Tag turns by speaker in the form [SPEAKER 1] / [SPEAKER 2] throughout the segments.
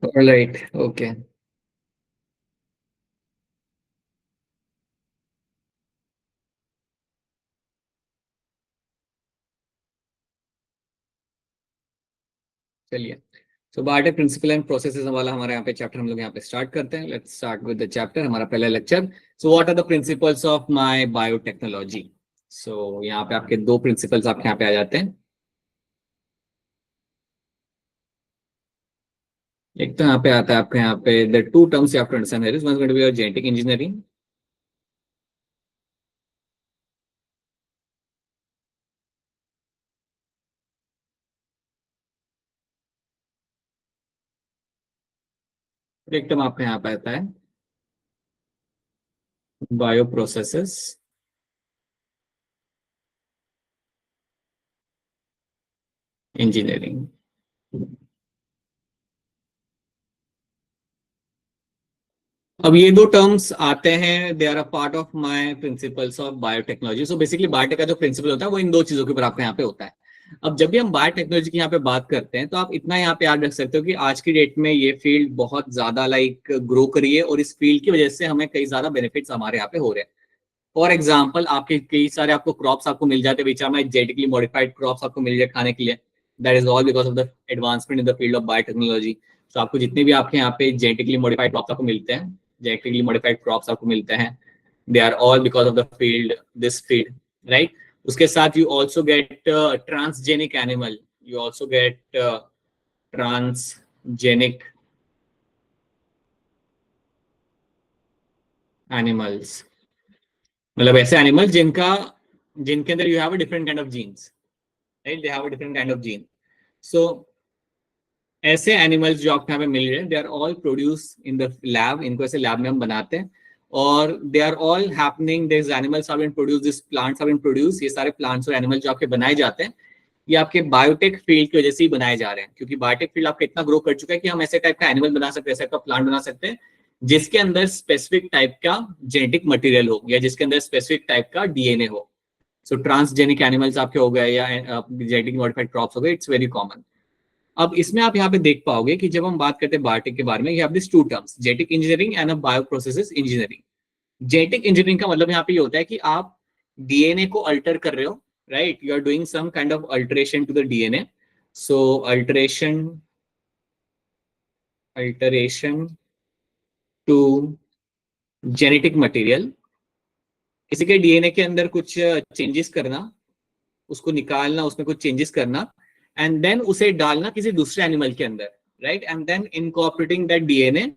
[SPEAKER 1] Alright, okay. चलिए, सो biotech principal and processes वाला हमारा यहाँ पे चैप्टर हम लोग यहाँ पे स्टार्ट करते हैं। Let's start with the chapter, हमारा पहला lecture. So what are the principles of my biotechnology. So यहाँ पे आपके दो प्रिंसिपल्स आपके यहाँ पे आ जाते हैं। एक तो यहाँ पे आता है आपके यहाँ पे the two terms you have to understand, one is going to be your genetic engineering. एक टर्म आपके यहाँ पे आता है बायो प्रोसेसेस इंजीनियरिंग। अब ये दो टर्म्स आते हैं, they are a part of my principles of biotechnology. So basically biotech का जो प्रिंसिपल होता है वो इन दो चीजों के ऊपर आपके यहाँ पे होता है। अब जब भी हम बायोटेक्नोलॉजी की यहाँ पे बात करते हैं तो आप इतना यहाँ पे याद रख सकते हो कि आज की डेट में ये फील्ड बहुत ज्यादा ग्रो करी है, और इस फील्ड की वजह से हमें कई ज्यादा बेनिफिट्स हमारे यहाँ पे हो रहे हैं। फॉर एग्जाम्पल, आपके कई सारे आपको क्रॉप्स आपको मिल जाते हैं, which are my genetically modified crops आपको मिल जाए खाने के लिए। That is all because of the advancement in the field of biotechnology. तो आपको जितने भी आपके यहाँ पे जेनेटिकली मॉडिफाइड क्रॉप्स आपको मिलते हैं, जेनेटिकली मॉडिफाइड क्रॉप्स आपको मिलते हैं, they are all because of the field, this field, right. उसके साथ you also get transgenic animal, you also get transgenic animals. मतलब ऐसे एनिमल जिनका जिनके अंदर you have a different kind of genes, right, they have a different kind of gene. So ऐसे animals जो आपको यहाँ पे मिल रहे हैं, they are all produce in the lab, इनको ऐसे लैब में हम बनाते हैं, और they are all happening, this animals have been produce, this plants have been produce. ये सारे प्लांट्स और एनिमल जो आपके बनाए जाते हैं, ये आपके बायोटेक फील्ड की वजह से ही बनाए जा रहे हैं, क्योंकि बायोटेक फील्ड आपका इतना ग्रो कर चुका है कि हम ऐसे टाइप का एनिमल बना सकते हैं, ऐसे टाइप का प्लांट बना सकते हैं जिसके अंदर स्पेसिफिक टाइप का जेनेटिक मटेरियल हो, या जिसके अंदर स्पेसिफिक टाइप का डीएनए हो। सो ट्रांसजेनिक एनिमल्स आपके हो गए, या जेनेटिक मॉडिफाइड क्रॉप्स हो गए, इट्स वेरी कॉमन। अब इसमें आप यहाँ पे देख पाओगे कि जब हम बात करते हैं बायोटेक के बारे में, you have this two terms, genetic engineering and bio processes engineering. Genetic engineering का मतलब यहाँ पे ये होता है कि आप डीएनए को अल्टर कर रहे हो, right, you are doing some kind of alteration to the DNA. So alteration alteration to genetic material, किसी के डीएनए के अंदर कुछ चेंजेस करना, उसको निकालना, उसमें कुछ चेंजेस करना, एंड देन उसे डालना किसी दूसरे एनिमल के अंदर, right, and then incorporating that DNA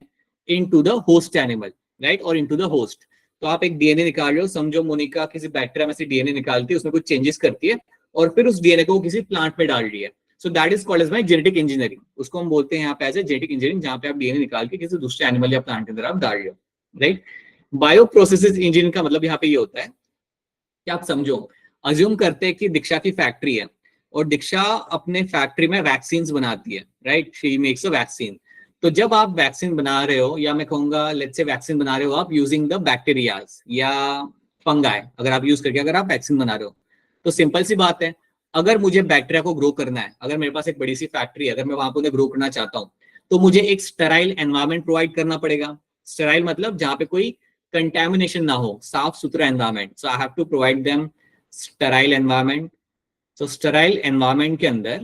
[SPEAKER 1] into the host animal, right, और इनटू द होस्ट। तो आप एक डीएनए निकाल रहे हो, समझो मोनिका किसी बैक्टीरिया में से डीएनए निकालती है, उसमें कुछ चेंजेस करती है, और फिर उस डीएनए को किसी प्लांट में डाल रही है। So that is called as by genetic engineering. उसको हम बोलते हैं यहाँ पे एज ए जेनेटिक इंजीनियरिंग, जहाँ पे आप डीएनए निकाल के किसी दूसरे एनिमल या प्लांट के अंदर आप डाल रहे हो, राइट। बायो प्रोसेसेस इंजीनियरिंग का मतलब यहाँ पे ये होता है कि आप समझो, अज्यूम करते हैं कि दीक्षा की फैक्ट्री है, और दीक्षा अपने फैक्ट्री में वैक्सीन बनाती है, right, she makes a vaccine. तो जब आप वैक्सीन बना रहे हो, या मैं कहूंगा लेट्स से वैक्सीन बना रहे हो आप यूजिंग द बैक्टीरियाज या फंगाई, अगर आप यूज करके अगर आप वैक्सीन बना रहे हो, तो सिंपल सी बात है, अगर मुझे बैक्टीरिया को ग्रो करना है, अगर मेरे पास एक बड़ी सी फैक्ट्री है, अगर मैं वहां पर उन्हें ग्रो करना चाहता हूँ, तो मुझे एक स्टेराइल एनवायरमेंट प्रोवाइड करना पड़ेगा। स्टेराइल मतलब जहाँ पे कोई कंटेमिनेशन ना हो, साफ सुथरा environment. So I have to provide them sterile environment. तो स्टेराइल एनवायरमेंट के अंदर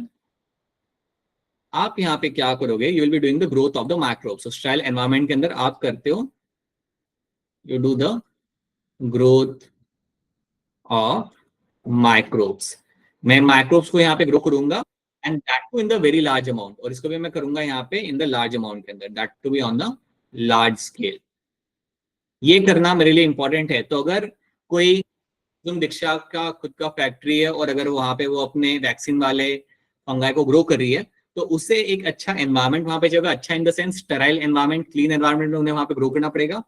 [SPEAKER 1] आप यहाँ पे क्या करोगे, you will be doing the growth of the microbes. So sterile environment के अंदर आप करते हो, you do the growth of microbes. मैं माइक्रोब्स को यहाँ पे ग्रो करूंगा, and that too in the very large amount, और इसको भी मैं करूंगा यहाँ पे इन द लार्ज अमाउंट के अंदर, that to be on the large scale. ये करना मेरे लिए इंपॉर्टेंट है। तो अगर कोई, तुम दीक्षा का खुद का फैक्ट्री है, और अगर वहां पे वो अपने वैक्सीन वाले फंगाई को ग्रो कर रही है, तो उसे एक अच्छा एनवायरमेंट वहां पे जगह, अच्छा in the sense sterile environment, clean environment में उन्हें वहां पे ग्रो करना पड़ेगा,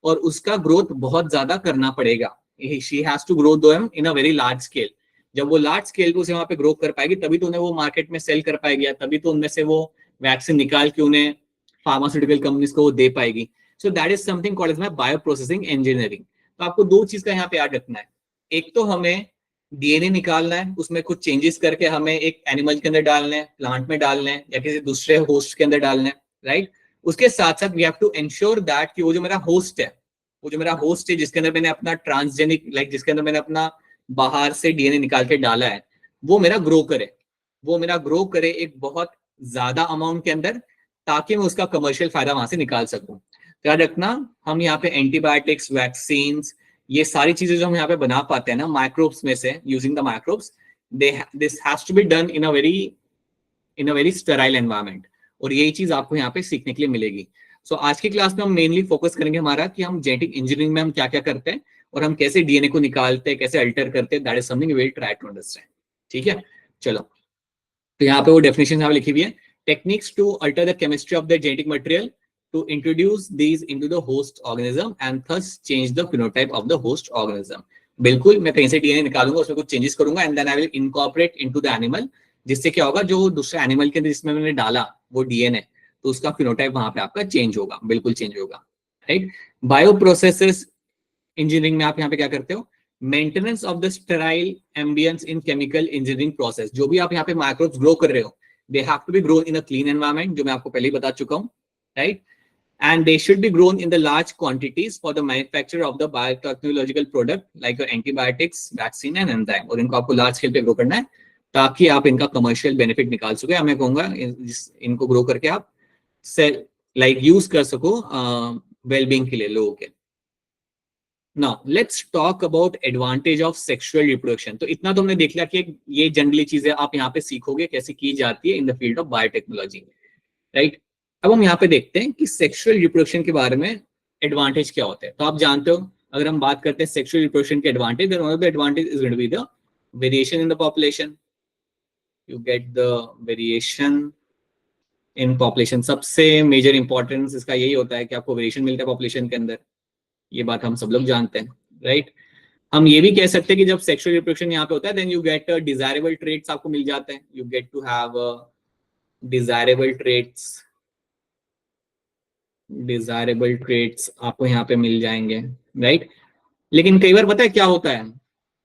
[SPEAKER 1] और उसका ग्रोथ बहुत ज्यादा करना पड़ेगा। She has to grow them in a very large scale. जब वो लार्ज स्केल पे उसे वहां पे ग्रो कर पाएगी, तभी तो उन्हें वो मार्केट में सेल कर पाएगी, तभी तो उनमें से वो वैक्सीन निकाल के उन्हें फार्मास्यूटिकल कंपनीज को वो दे पाएगी। So that is something called as my bio processing engineering. तो आपको दो चीज का यहाँ पे याद रखना है, एक तो हमें डीएनए निकालना है, उसमें कुछ चेंजेस करके हमें एक एनिमल के अंदर डालना है, प्लांट में डालना है, या किसी दूसरे होस्ट के अंदर डालना है, राइट। उसके साथ साथ we have to ensure that कि वो जो मेरा होस्ट है, वो जो मेरा होस्ट है जिसके अंदर मैंने अपना ट्रांसजेनिक लाइक जिसके अंदर मैंने अपना बाहर से डीएनए निकाल के डाला है, वो मेरा ग्रो करे, वो मेरा ग्रो करे एक बहुत ज्यादा अमाउंट के अंदर, ताकि मैं उसका कमर्शियल फायदा वहां से निकाल सकूं। याद रखना, हम यहाँ पे एंटीबायोटिक्स, वैक्सीन, ये सारी चीजें जो हम यहाँ पे बना पाते हैं ना माइक्रोब्स में से, using the microbes, this has to be done in a very sterile environment. और यही चीज आपको यहाँ पे सीखने के लिए मिलेगी। सो आज की क्लास में हम मेनली फोकस करेंगे हमारा कि हम जेनेटिक इंजीनियरिंग में हम क्या क्या करते हैं और हम कैसे डीएनए को निकालते हैं, कैसे अल्टर करते हैं। That is something we will try to understand. ठीक है, चलो। तो यहाँ पे वो डेफिनेशन यहाँ पे लिखी हुई है, techniques to alter the chemistry of the genetic material to introduce these into the host organism and thus change the phenotype of the host organism। बिल्कुल, मैं कहीं से डीएनए निकालूंगा, उसमें कुछ चेंजेस करूंगा and then I will incorporate into the animal, जिससे क्या होगा, जो दूसरे एनिमल के अंदर जिसमें मैंने डाला वो डीएनए, तो उसका फिनोटाइप वहां पे आपका चेंज होगा, बिल्कुल चेंज होगा, राइट। बायो प्रोसेसेस इंजीनियरिंग में आप यहाँ पे क्या करते हो, maintenance of the sterile ambience in chemical engineering process. जो भी आप यहाँ पे माइक्रोब्स ग्रो कर रहे हो, they have to be grown in a clean environment, जो मैं आपको पहले ही बता चुका हूँ, right. And they should be grown in the large quantities for the manufacture of the biotechnological product like antibiotics, vaccine and enzyme। और इनको आपको लार्ज स्केल पे ग्रो करना है ताकि आप इनका कमर्शियल बेनिफिट निकाल सको। मैं कहूंगा इनको ग्रो करके आप सेल लाइक यूज कर सको वेलबींग के लिए लोगों के। Now let's talk about advantage of sexual reproduction. तो इतना तो हमने देख लिया कि ये जनरली चीजें आप यहाँ पे सीखोगे कैसे की जाती है इन the field of biotechnology, right. अब हम यहाँ पे देखते हैं कि सेक्सुअल रिप्रोडक्शन के बारे में एडवांटेज क्या होते हैं। तो आप जानते हो, अगर हम बात करते हैं सेक्सुअल रिप्रोडक्शन के advantage, then one of the advantage is going to be the variation in the population. You get the variation in population. सबसे मेजर इंपॉर्टेंस इसका यही होता है कि आपको वेरिएशन मिलता है पॉपुलेशन के अंदर, ये बात हम सब लोग जानते हैं, राइट। हम ये भी कह सकते हैं कि जब सेक्सुअल रिप्रोडक्शन यहाँ पे होता है, then you get desirable traits आपको मिल जाते हैं, you get to have desirable traits, desirable traits आपको यहाँ पे मिल जाएंगे, राइट। लेकिन कई बार पता है क्या होता है,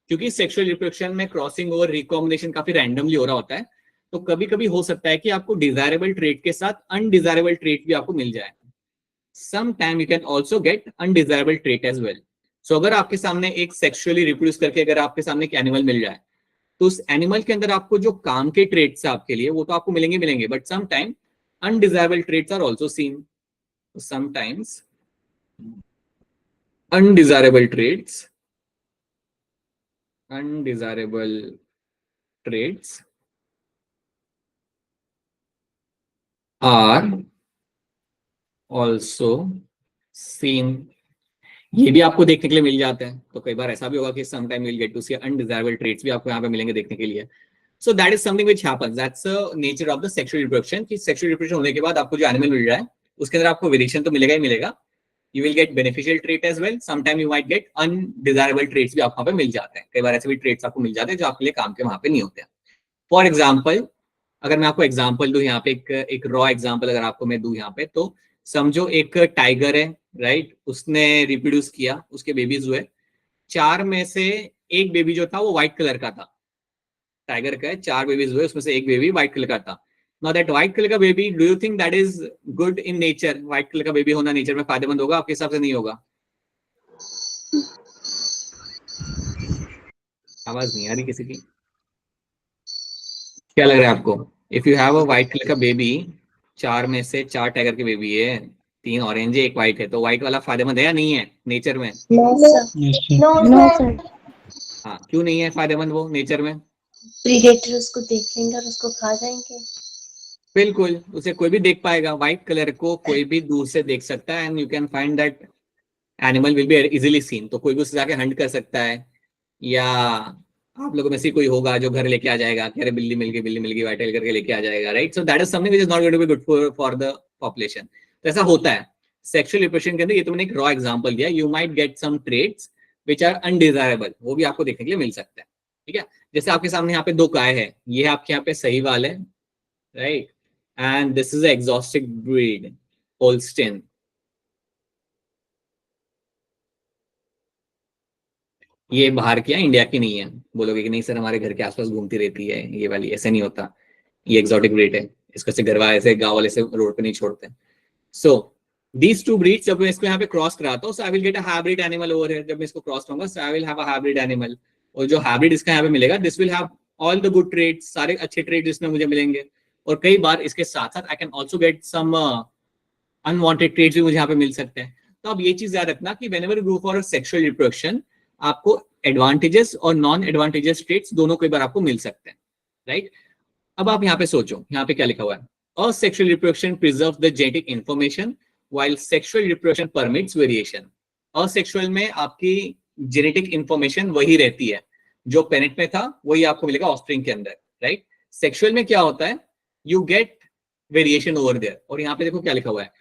[SPEAKER 1] क्योंकि सेक्सुअल रिप्रोडक्शन में क्रॉसिंग ओवर रिकॉम्बिनेशन काफी रैंडमली हो रहा होता है, तो कभी कभी हो सकता है कि आपको डिजायरेबल ट्रेट के साथ अनडिजायरेबल ट्रेट भी आपको मिल जाए। Some time you can also get undesirable trait as well. So अगर आपके सामने एक सेक्सुअली रिप्रोड्यूस करके अगर आपके सामने एक एनिमल मिल जाए, तो उस एनिमल के अंदर आपको जो काम के ट्रेट्स है आपके लिए वो तो आपको मिलेंगे मिलेंगे, but some time undesirable traits are also seen. Sometimes undesirable traits are also seen। ये भी आपको देखने के लिए मिल जाते हैं। तो कई बार ऐसा भी होगा कि sometime you'll get to see undesirable traits भी आपको यहाँ पे मिलेंगे देखने के लिए। So that is something which happens, that's the nature of the sexual reproduction। कि sexual reproduction होने के बाद आपको जो एनिमल मिल रहा है उसके अंदर आपको वेरिएशन तो मिलेगा ही मिलेगा। You will get beneficial trait as well, sometime you might get undesirable traits भी आपको वहाँ पे मिल जाते हैं। कई बार ऐसे भी traits आपको मिल जाते हैं जो आपके लिए काम के वहाँ पे नहीं होते हैं। फॉर एग्जाम्पल, अगर मैं आपको एग्जाम्पल दूं यहाँ पे, एक रॉ एग्जाम्पल अगर आपको मैं दूं यहाँ पे, तो समझो एक टाइगर है, राइट। उसने रिप्रोड्यूस किया, उसके बेबीज हुए, 4 में से एक बेबी जो था वो व्हाइट कलर का था। टाइगर का है, 4 बेबीज हुए, उसमें से एक बेबी व्हाइट कलर का था। नाउ दैट व्हाइट कलर का baby, do you think that is good in nature? White colour का बेबी होना नेचर में फायदेमंद होगा? आपके हिसाब से नहीं होगा? आवाज नहीं आ रही किसी की, क्या लग रहा है आपको? If you have a white colour का बेबी, 4 में से 4 टाइगर के बेबी है, 3 ऑरेंज है, 1 व्हाइट है, तो व्हाइट वाला फायदेमंद है या नहीं है नेचर में?
[SPEAKER 2] No sir.
[SPEAKER 1] हाँ, क्यों नहीं है फायदेमंद वो नेचर में?
[SPEAKER 2] प्रीडेटर उसको देखेंगे और उसको खा जाएंगे।
[SPEAKER 1] बिल्कुल, उसे कोई भी देख पाएगा, व्हाइट कलर को कोई भी दूर से देख सकता है, and you can find that animal will be easily seen. तो कोई भी उससे जाके हंट कर सकता है, या आप लोगों में से कोई होगा जो घर लेके आ जाएगा कि अरे बिल्ली मिल गई, वाइट करके लेके आ जाएगा, right. So that is something which is not going to be good for the population. तो ऐसा होता है सेक्सुअल रिप्रोडक्शन के अंदर। ये तो मैंने एक रॉ एग्जांपल दिया। You might get some traits which are undesirable, वो भी आपको देखने के लिए मिल सकता है, ठीक है। जैसे आपके सामने यहाँ पे 2 गाय है, ये आपके यहाँ पे सही वाले, right, and this is exotic breed Holstein. ये बाहर की है, इंडिया की नहीं है। बोलोगे कि नहीं सर हमारे घर के आसपास घूमती रहती है ये वाली, ऐसे नहीं होता, ये एक्सोटिक ब्रीड है, इसको से घर वाले से गाँव वाले से रोड पे नहीं छोड़ते। सो these two breeds, जब मैं इसको यहाँ पे क्रॉस कराता हूँ, so I will get a hybrid animal over here. जब मैं इसको क्रॉस करूंगा, so I will have a hybrid animal. और जो हाइब्रिड इसका यहाँ पे मिलेगा, this will have all the good traits, सारे अच्छे ट्रेड्स इसमें मुझे मिलेंगे. और कई बार इसके साथ साथ I can also get some unwanted traits भी मुझे यहाँ पे मिल सकते हैं. तो अब ये चीज याद रखना कि whenever you go for a sexual reproduction, आपको एडवांटेजेस और नॉन एडवांटेजेस ट्रेट्स दोनों कई बार आपको मिल सकते हैं, राइट? अब आप यहाँ पे सोचो, यहाँ पे क्या लिखा हुआ है? Asexual reproduction preserves the genetic information while sexual reproduction permits variation. Asexual में आपकी जेनेटिक इंफॉर्मेशन वही रहती है जो पेरेंट में था, वही आपको मिलेगा ऑफस्प्रिंग के अंदर, राइट? सेक्सुअल में क्या होता है? You get variation over there. और यहाँ पे देखो क्या लिखा हुआ है?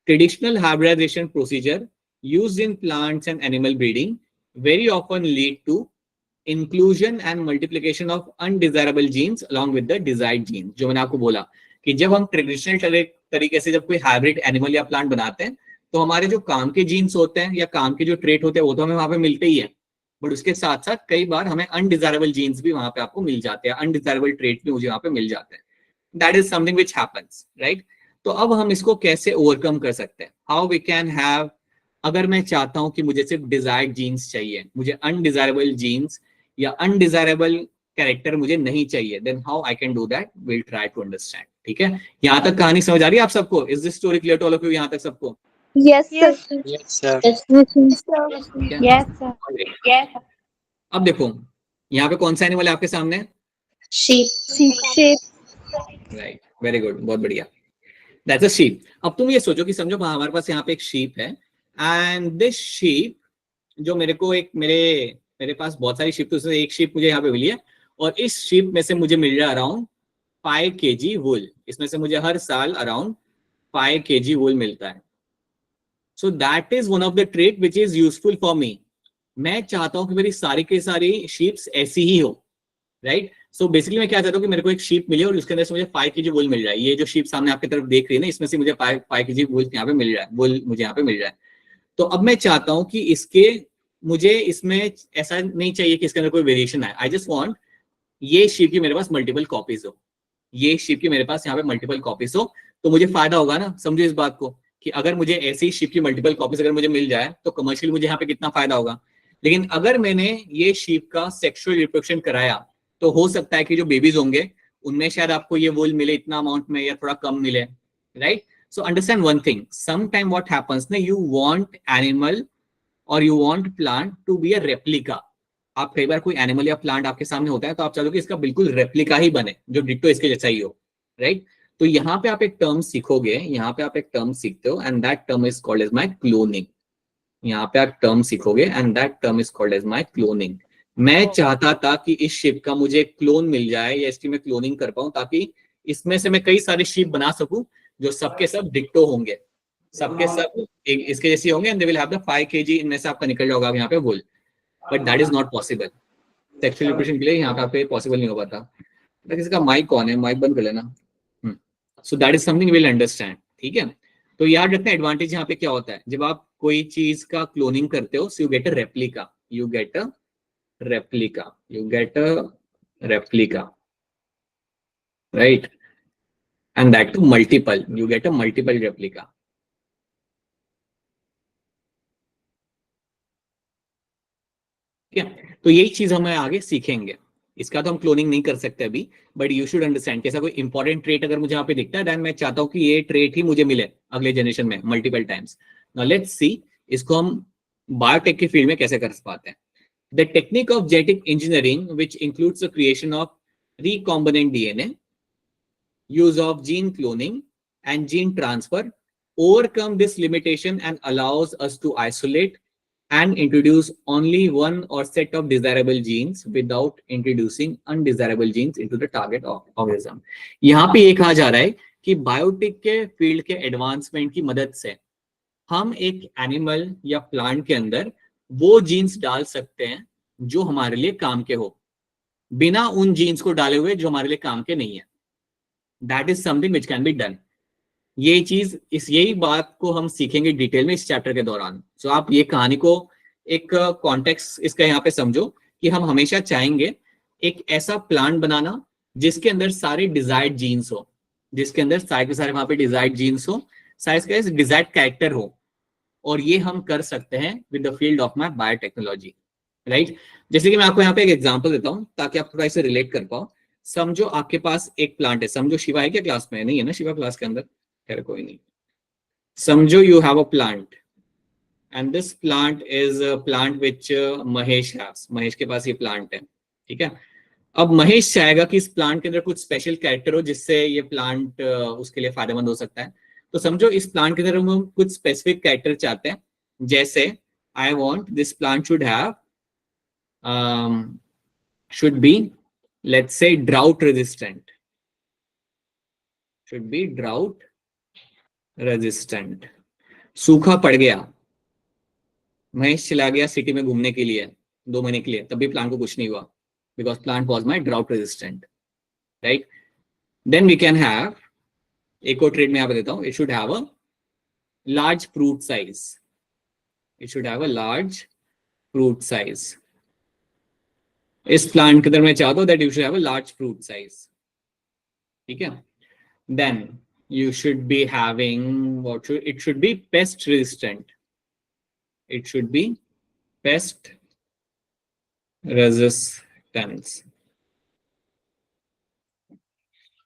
[SPEAKER 1] Traditional hybridization procedure used in plants and animal breeding very often lead to inclusion and multiplication of undesirable genes along with the desired genes. जो मैंने आपको बोला कि जब हम ट्रेडिशनल तरीके से जब कोई हाइब्रिड एनिमल या प्लांट बनाते हैं, तो हमारे जो काम के जीन्स होते हैं या काम के जो ट्रेट होते हैं वो तो हमें वहां पे मिलते ही है, बट उसके साथ साथ कई बार हमें अनडिजायरेबल जीन्स भी वहां पे आपको मिल जाते हैं, अनडिजायरेबल ट्रेट भी मुझे वहां पे मिल जाते हैं. That is something which happens, right? तो अब हम इसको कैसे ओवरकम कर सकते हैं? हाउ वी कैन हैव, अगर मैं चाहता हूं कि मुझे सिर्फ डिजायर्ड जीन्स चाहिए, मुझे अनडिजायरेबल जीन्स या अनडिजायरेबल कैरेक्टर मुझे नहीं चाहिए, then how I can do that, will try to understand. ठीक है, यहां तक कहानी समझ आ रही है आप सबको? Is this story clear to all of you यहां तक सबको?
[SPEAKER 2] Yes, sir.
[SPEAKER 3] Yes, sir.
[SPEAKER 2] Yes, sir. Yes.
[SPEAKER 1] अब देखो यहाँ पे कौन सा एनिमल है आपके सामने?
[SPEAKER 2] Sheep.
[SPEAKER 1] राइट, वेरी गुड, बहुत बढ़िया. That's a sheep. अब तुम ये सोचो कि समझो हमारे पास यहाँ पे एक शीप है, एंड दिस शीप जो मेरे को एक मेरे पास बहुत सारी शीप, तो उसमें एक शीप मुझे यहाँ पे मिली है, और इस शीप में से मुझे मिल रहा है अराउंड 5 kg वूल. इसमें से मुझे हर साल अराउंड 5 kg वूल मिलता है. So that is one of the trait which is useful for me. मैं चाहता हूं कि मेरी सारी की सारी शीप्स ऐसी ही हो, राइट? सो बेसिकली मैं क्या चाहता हूँ कि मेरे को एक शीप मिले और उसके अंदर से मुझे 5 kg वूल मिल जाए. ये जो शीप सामने आपकी तरफ देख रही है ना, इसमें से मुझे 5 kg वूल यहाँ पे मिल रहा है, वूल मुझे यहाँ पे मिल रहा है. तो अब मैं चाहता हूं कि मुझे इसमें ऐसा नहीं चाहिए कि इसके अंदर कोई वेरिएशन आए. आई जस्ट वांट ये शीप की मेरे पास मल्टीपल कॉपीज हो, ये शीप की मेरे पास यहाँ पे मल्टीपल कॉपीज हो, तो मुझे फायदा होगा ना. समझो इस बात को कि अगर मुझे ऐसी शीप की मल्टीपल कॉपीज अगर मुझे मिल जाए तो कमर्शियल मुझे यहाँ पे कितना फायदा होगा. लेकिन अगर मैंने ये शीप का सेक्सुअल रिप्रोडक्शन कराया, तो हो सकता है कि जो बेबीज होंगे उनमें शायद आपको ये वूल मिले इतना अमाउंट में या थोड़ा कम मिले, right? So understand one thing, sometime what happens na, you want animal or you want plant to be a replica. आप कई बार कोई एनिमल या प्लांट आपके सामने होता है तो आप चाहते हो कि इसका बिल्कुल रेप्लिका ही बने, जो डिट्टो इसके जैसा ही हो, राइट? तो यहाँ पे आप एक टर्म सीखोगे, यहाँ पे आप एक टर्म सीखते हो, and that term is called as my cloning. यहाँ पे आप टर्म सीखोगे and that term is called as my cloning. मैं चाहता था कि इस शिप का मुझे क्लोन मिल जाए या इसकी मैं क्लोनिंग कर पाऊं, ताकि इसमें से मैं कई सारे शिप बना सकूं जो सबके सब डिक्टो होंगे, सबके सब एक इसके जैसे होंगे, and they will have the 5 kg, इनमें से आपका निकल जाएगा यहाँ पे wool. But that is not possible. Sexual reproduction के लिए यहाँ पे पॉसिबल नहीं हो पाता. किसी का माइक कौन है? माइक बंद कर लेना. सो that is something will understand. ठीक है, तो याद रखना एडवांटेज यहाँ पे क्या होता है. जब आप कोई चीज का क्लोनिंग करते हो, so you get a replica, you get a replica, right? And that too multiple, you get a multiple replica. ठीक है, तो यही चीज हम आगे सीखेंगे. इसका तो हम क्लोनिंग नहीं कर सकते अभी, बट यू शुड अंडरस्टैंड कि ऐसा कोई इंपॉर्टेंट ट्रेट अगर मुझे यहाँ पे दिखता है, देन मैं चाहता हूँ कि ये ट्रेट ही मुझे मिले अगले जनरेशन में multiple times. Now let's see इसको हम बायोटेक की फील्ड में कैसे कर पाते हैं. The technique of genetic engineering which includes the creation of recombinant DNA, use of gene cloning and gene transfer overcome this limitation and allows us to isolate and introduce only one or set of desirable genes without introducing undesirable genes into the target organism. यहाँ पे ये कहा जा रहा है कि biotic के field के एडवांसमेंट की मदद से हम एक एनिमल या प्लांट के अंदर वो जीन्स डाल सकते हैं जो हमारे लिए काम के हो, बिना उन जीन्स को डाले हुए जो हमारे लिए काम के नहीं है. That is something which can be done. ये चीज यही बात को हम सीखेंगे डिटेल में इस चैप्टर के दौरान. सो आप ये कहानी को एक कॉन्टेक्स्ट इसका यहाँ पे समझो कि हम हमेशा चाहेंगे एक ऐसा प्लांट बनाना जिसके अंदर सारे डिजायर्ड जीन्स हो, जिसके अंदर सारे के सारे वहां पे डिजायर्ड जीन्स हो, साइज का डिजायर्ड कैरेक्टर हो, और ये हम कर सकते हैं with the field of my biotechnology, right. जैसे कि मैं आपको यहाँ पे एक एग्जांपल देता हूँ ताकि आप थोड़ा इसे रिलेट कर पाओ। समझो आपके पास एक प्लांट है, समझो शिवा है क्या क्लास में? नहीं है ना शिवा क्लास के अंदर, खैर कोई नहीं। समझो you have a plant and this plant is a plant which Mahesh has, Mahesh के पास ये प्लांट है, ठीक है। अब महेश चाहेगा कि इस प्लांट के अंदर कुछ स्पेशल कैरेक्टर हो जिससे ये प्लांट उसके लिए फायदेमंद हो सकता है। तो समझो इस प्लांट के अंदर हम कुछ स्पेसिफिक कैरेक्टर चाहते हैं, जैसे I want this plant should have should be, let's say, drought resistant, should be drought resistant। सूखा पड़ गया, महेश चला गया सिटी में घूमने के लिए 2 महीने के लिए, तब भी प्लांट को कुछ नहीं हुआ, because plant was my drought resistant, right. Then we can have एक और ट्रेड में यहाँ पे देता हूँ, it should have a large fruit size, it should have a large fruit size. इस प्लांट के अंदर मैं चाहता हूँ that you should have a large fruit size, ठीक है। Then you should be having it should be pest resistant, it should be pest resistance।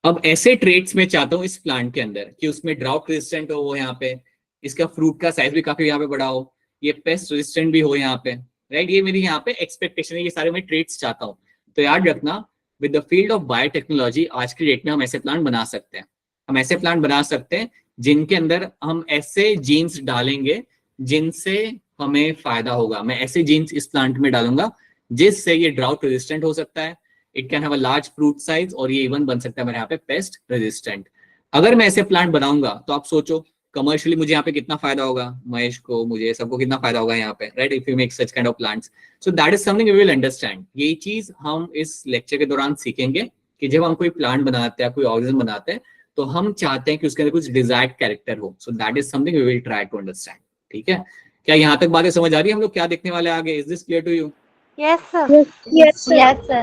[SPEAKER 1] अब ऐसे ट्रेट्स में चाहता हूं इस प्लांट के अंदर कि उसमें ड्राउट रेजिस्टेंट हो, वो यहाँ पे इसका फ्रूट का साइज भी काफी यहाँ पे बड़ा हो, ये पेस्ट रेजिस्टेंट भी हो यहाँ पे, राइट। ये मेरी यहाँ पे एक्सपेक्टेशन है, ये सारे मैं ट्रेट्स चाहता हूँ। तो याद रखना with the field of biotechnology आज की डेट में हम ऐसे प्लांट बना सकते हैं, हम ऐसे प्लांट बना सकते हैं जिनके अंदर हम ऐसे जीन्स डालेंगे जिनसे हमें फायदा होगा। मैं ऐसे जीन्स इस प्लांट में डालूंगा जिससे ये ड्राउट रेजिस्टेंट हो सकता है, it can have a large fruit size, और ये इवन बन सकता है मेरे यहाँ पे पेस्ट रेजिस्टेंट। अगर मैं ऐसे प्लांट बनाऊंगा तो आप सोचो कमर्शियली मुझे यहाँ पे कितना फायदा होगा, महेश को, मुझे, सबको कितना फायदा होगा यहाँ पे, right, if you make such kind of plants. So that is something we will understand. ये चीज हम इस लेक्चर के दौरान सीखेंगे कि जब हम कोई प्लांट बनाते हैं, कोई ऑर्गेनिज्म बनाते हैं, तो हम चाहते हैं कि उसके अंदर कुछ डिजायर्ड कैरेक्टर हो। So that is something we will try to understand, ठीक है। क्या यहाँ तक बातें समझ आ रही है? हम लोग क्या देखने वाले आगे? Is this clear to you?
[SPEAKER 2] Yes, sir. Yes, sir. Yes, sir.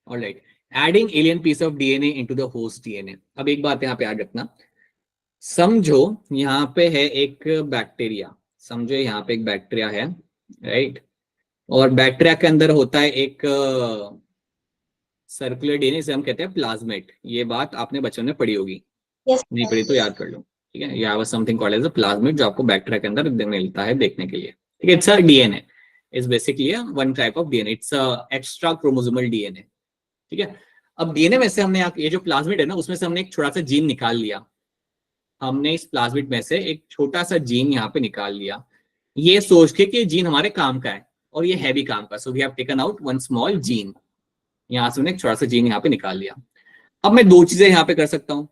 [SPEAKER 1] All right. Adding alien piece of DNA into the host DNA। अब एक बात यहाँ पे याद रखना, समझो यहाँ पे है एक बैक्टीरिया, समझो यहाँ पे एक बैक्टीरिया है, राइट, और बैक्टीरिया के अंदर होता है एक सर्कुलर डीएनए, से हम कहते हैं प्लाज्मेट। ये बात आपने बचपन में पढ़ी होगी,
[SPEAKER 2] Yes,
[SPEAKER 1] नहीं पढ़ी तो याद कर लो, ठीक है। या something called as a plasmid, जो आपको बैक्टीरिया के अंदर मिलता है देखने के लिए, ठीक है। It's a DNA, is basically one type of DNA, it's a extra chromosomal DNA, ठीक है। अब डीएनए में से हमने ये जो प्लाज्मिड है ना, उसमें से हमने एक छोटा सा जीन निकाल लिया, हमने इस प्लाज्मिड में से एक छोटा सा जीन यहाँ पे निकाल लिया, ये सोच के कि जीन हमारे काम का है और ये है भी काम का। So we have taken out one small gene, यहाँ से हमने एक छोटा सा जीन यहाँ पे निकाल लिया। अब मैं दो चीजें यहाँ पे कर सकता हूँ।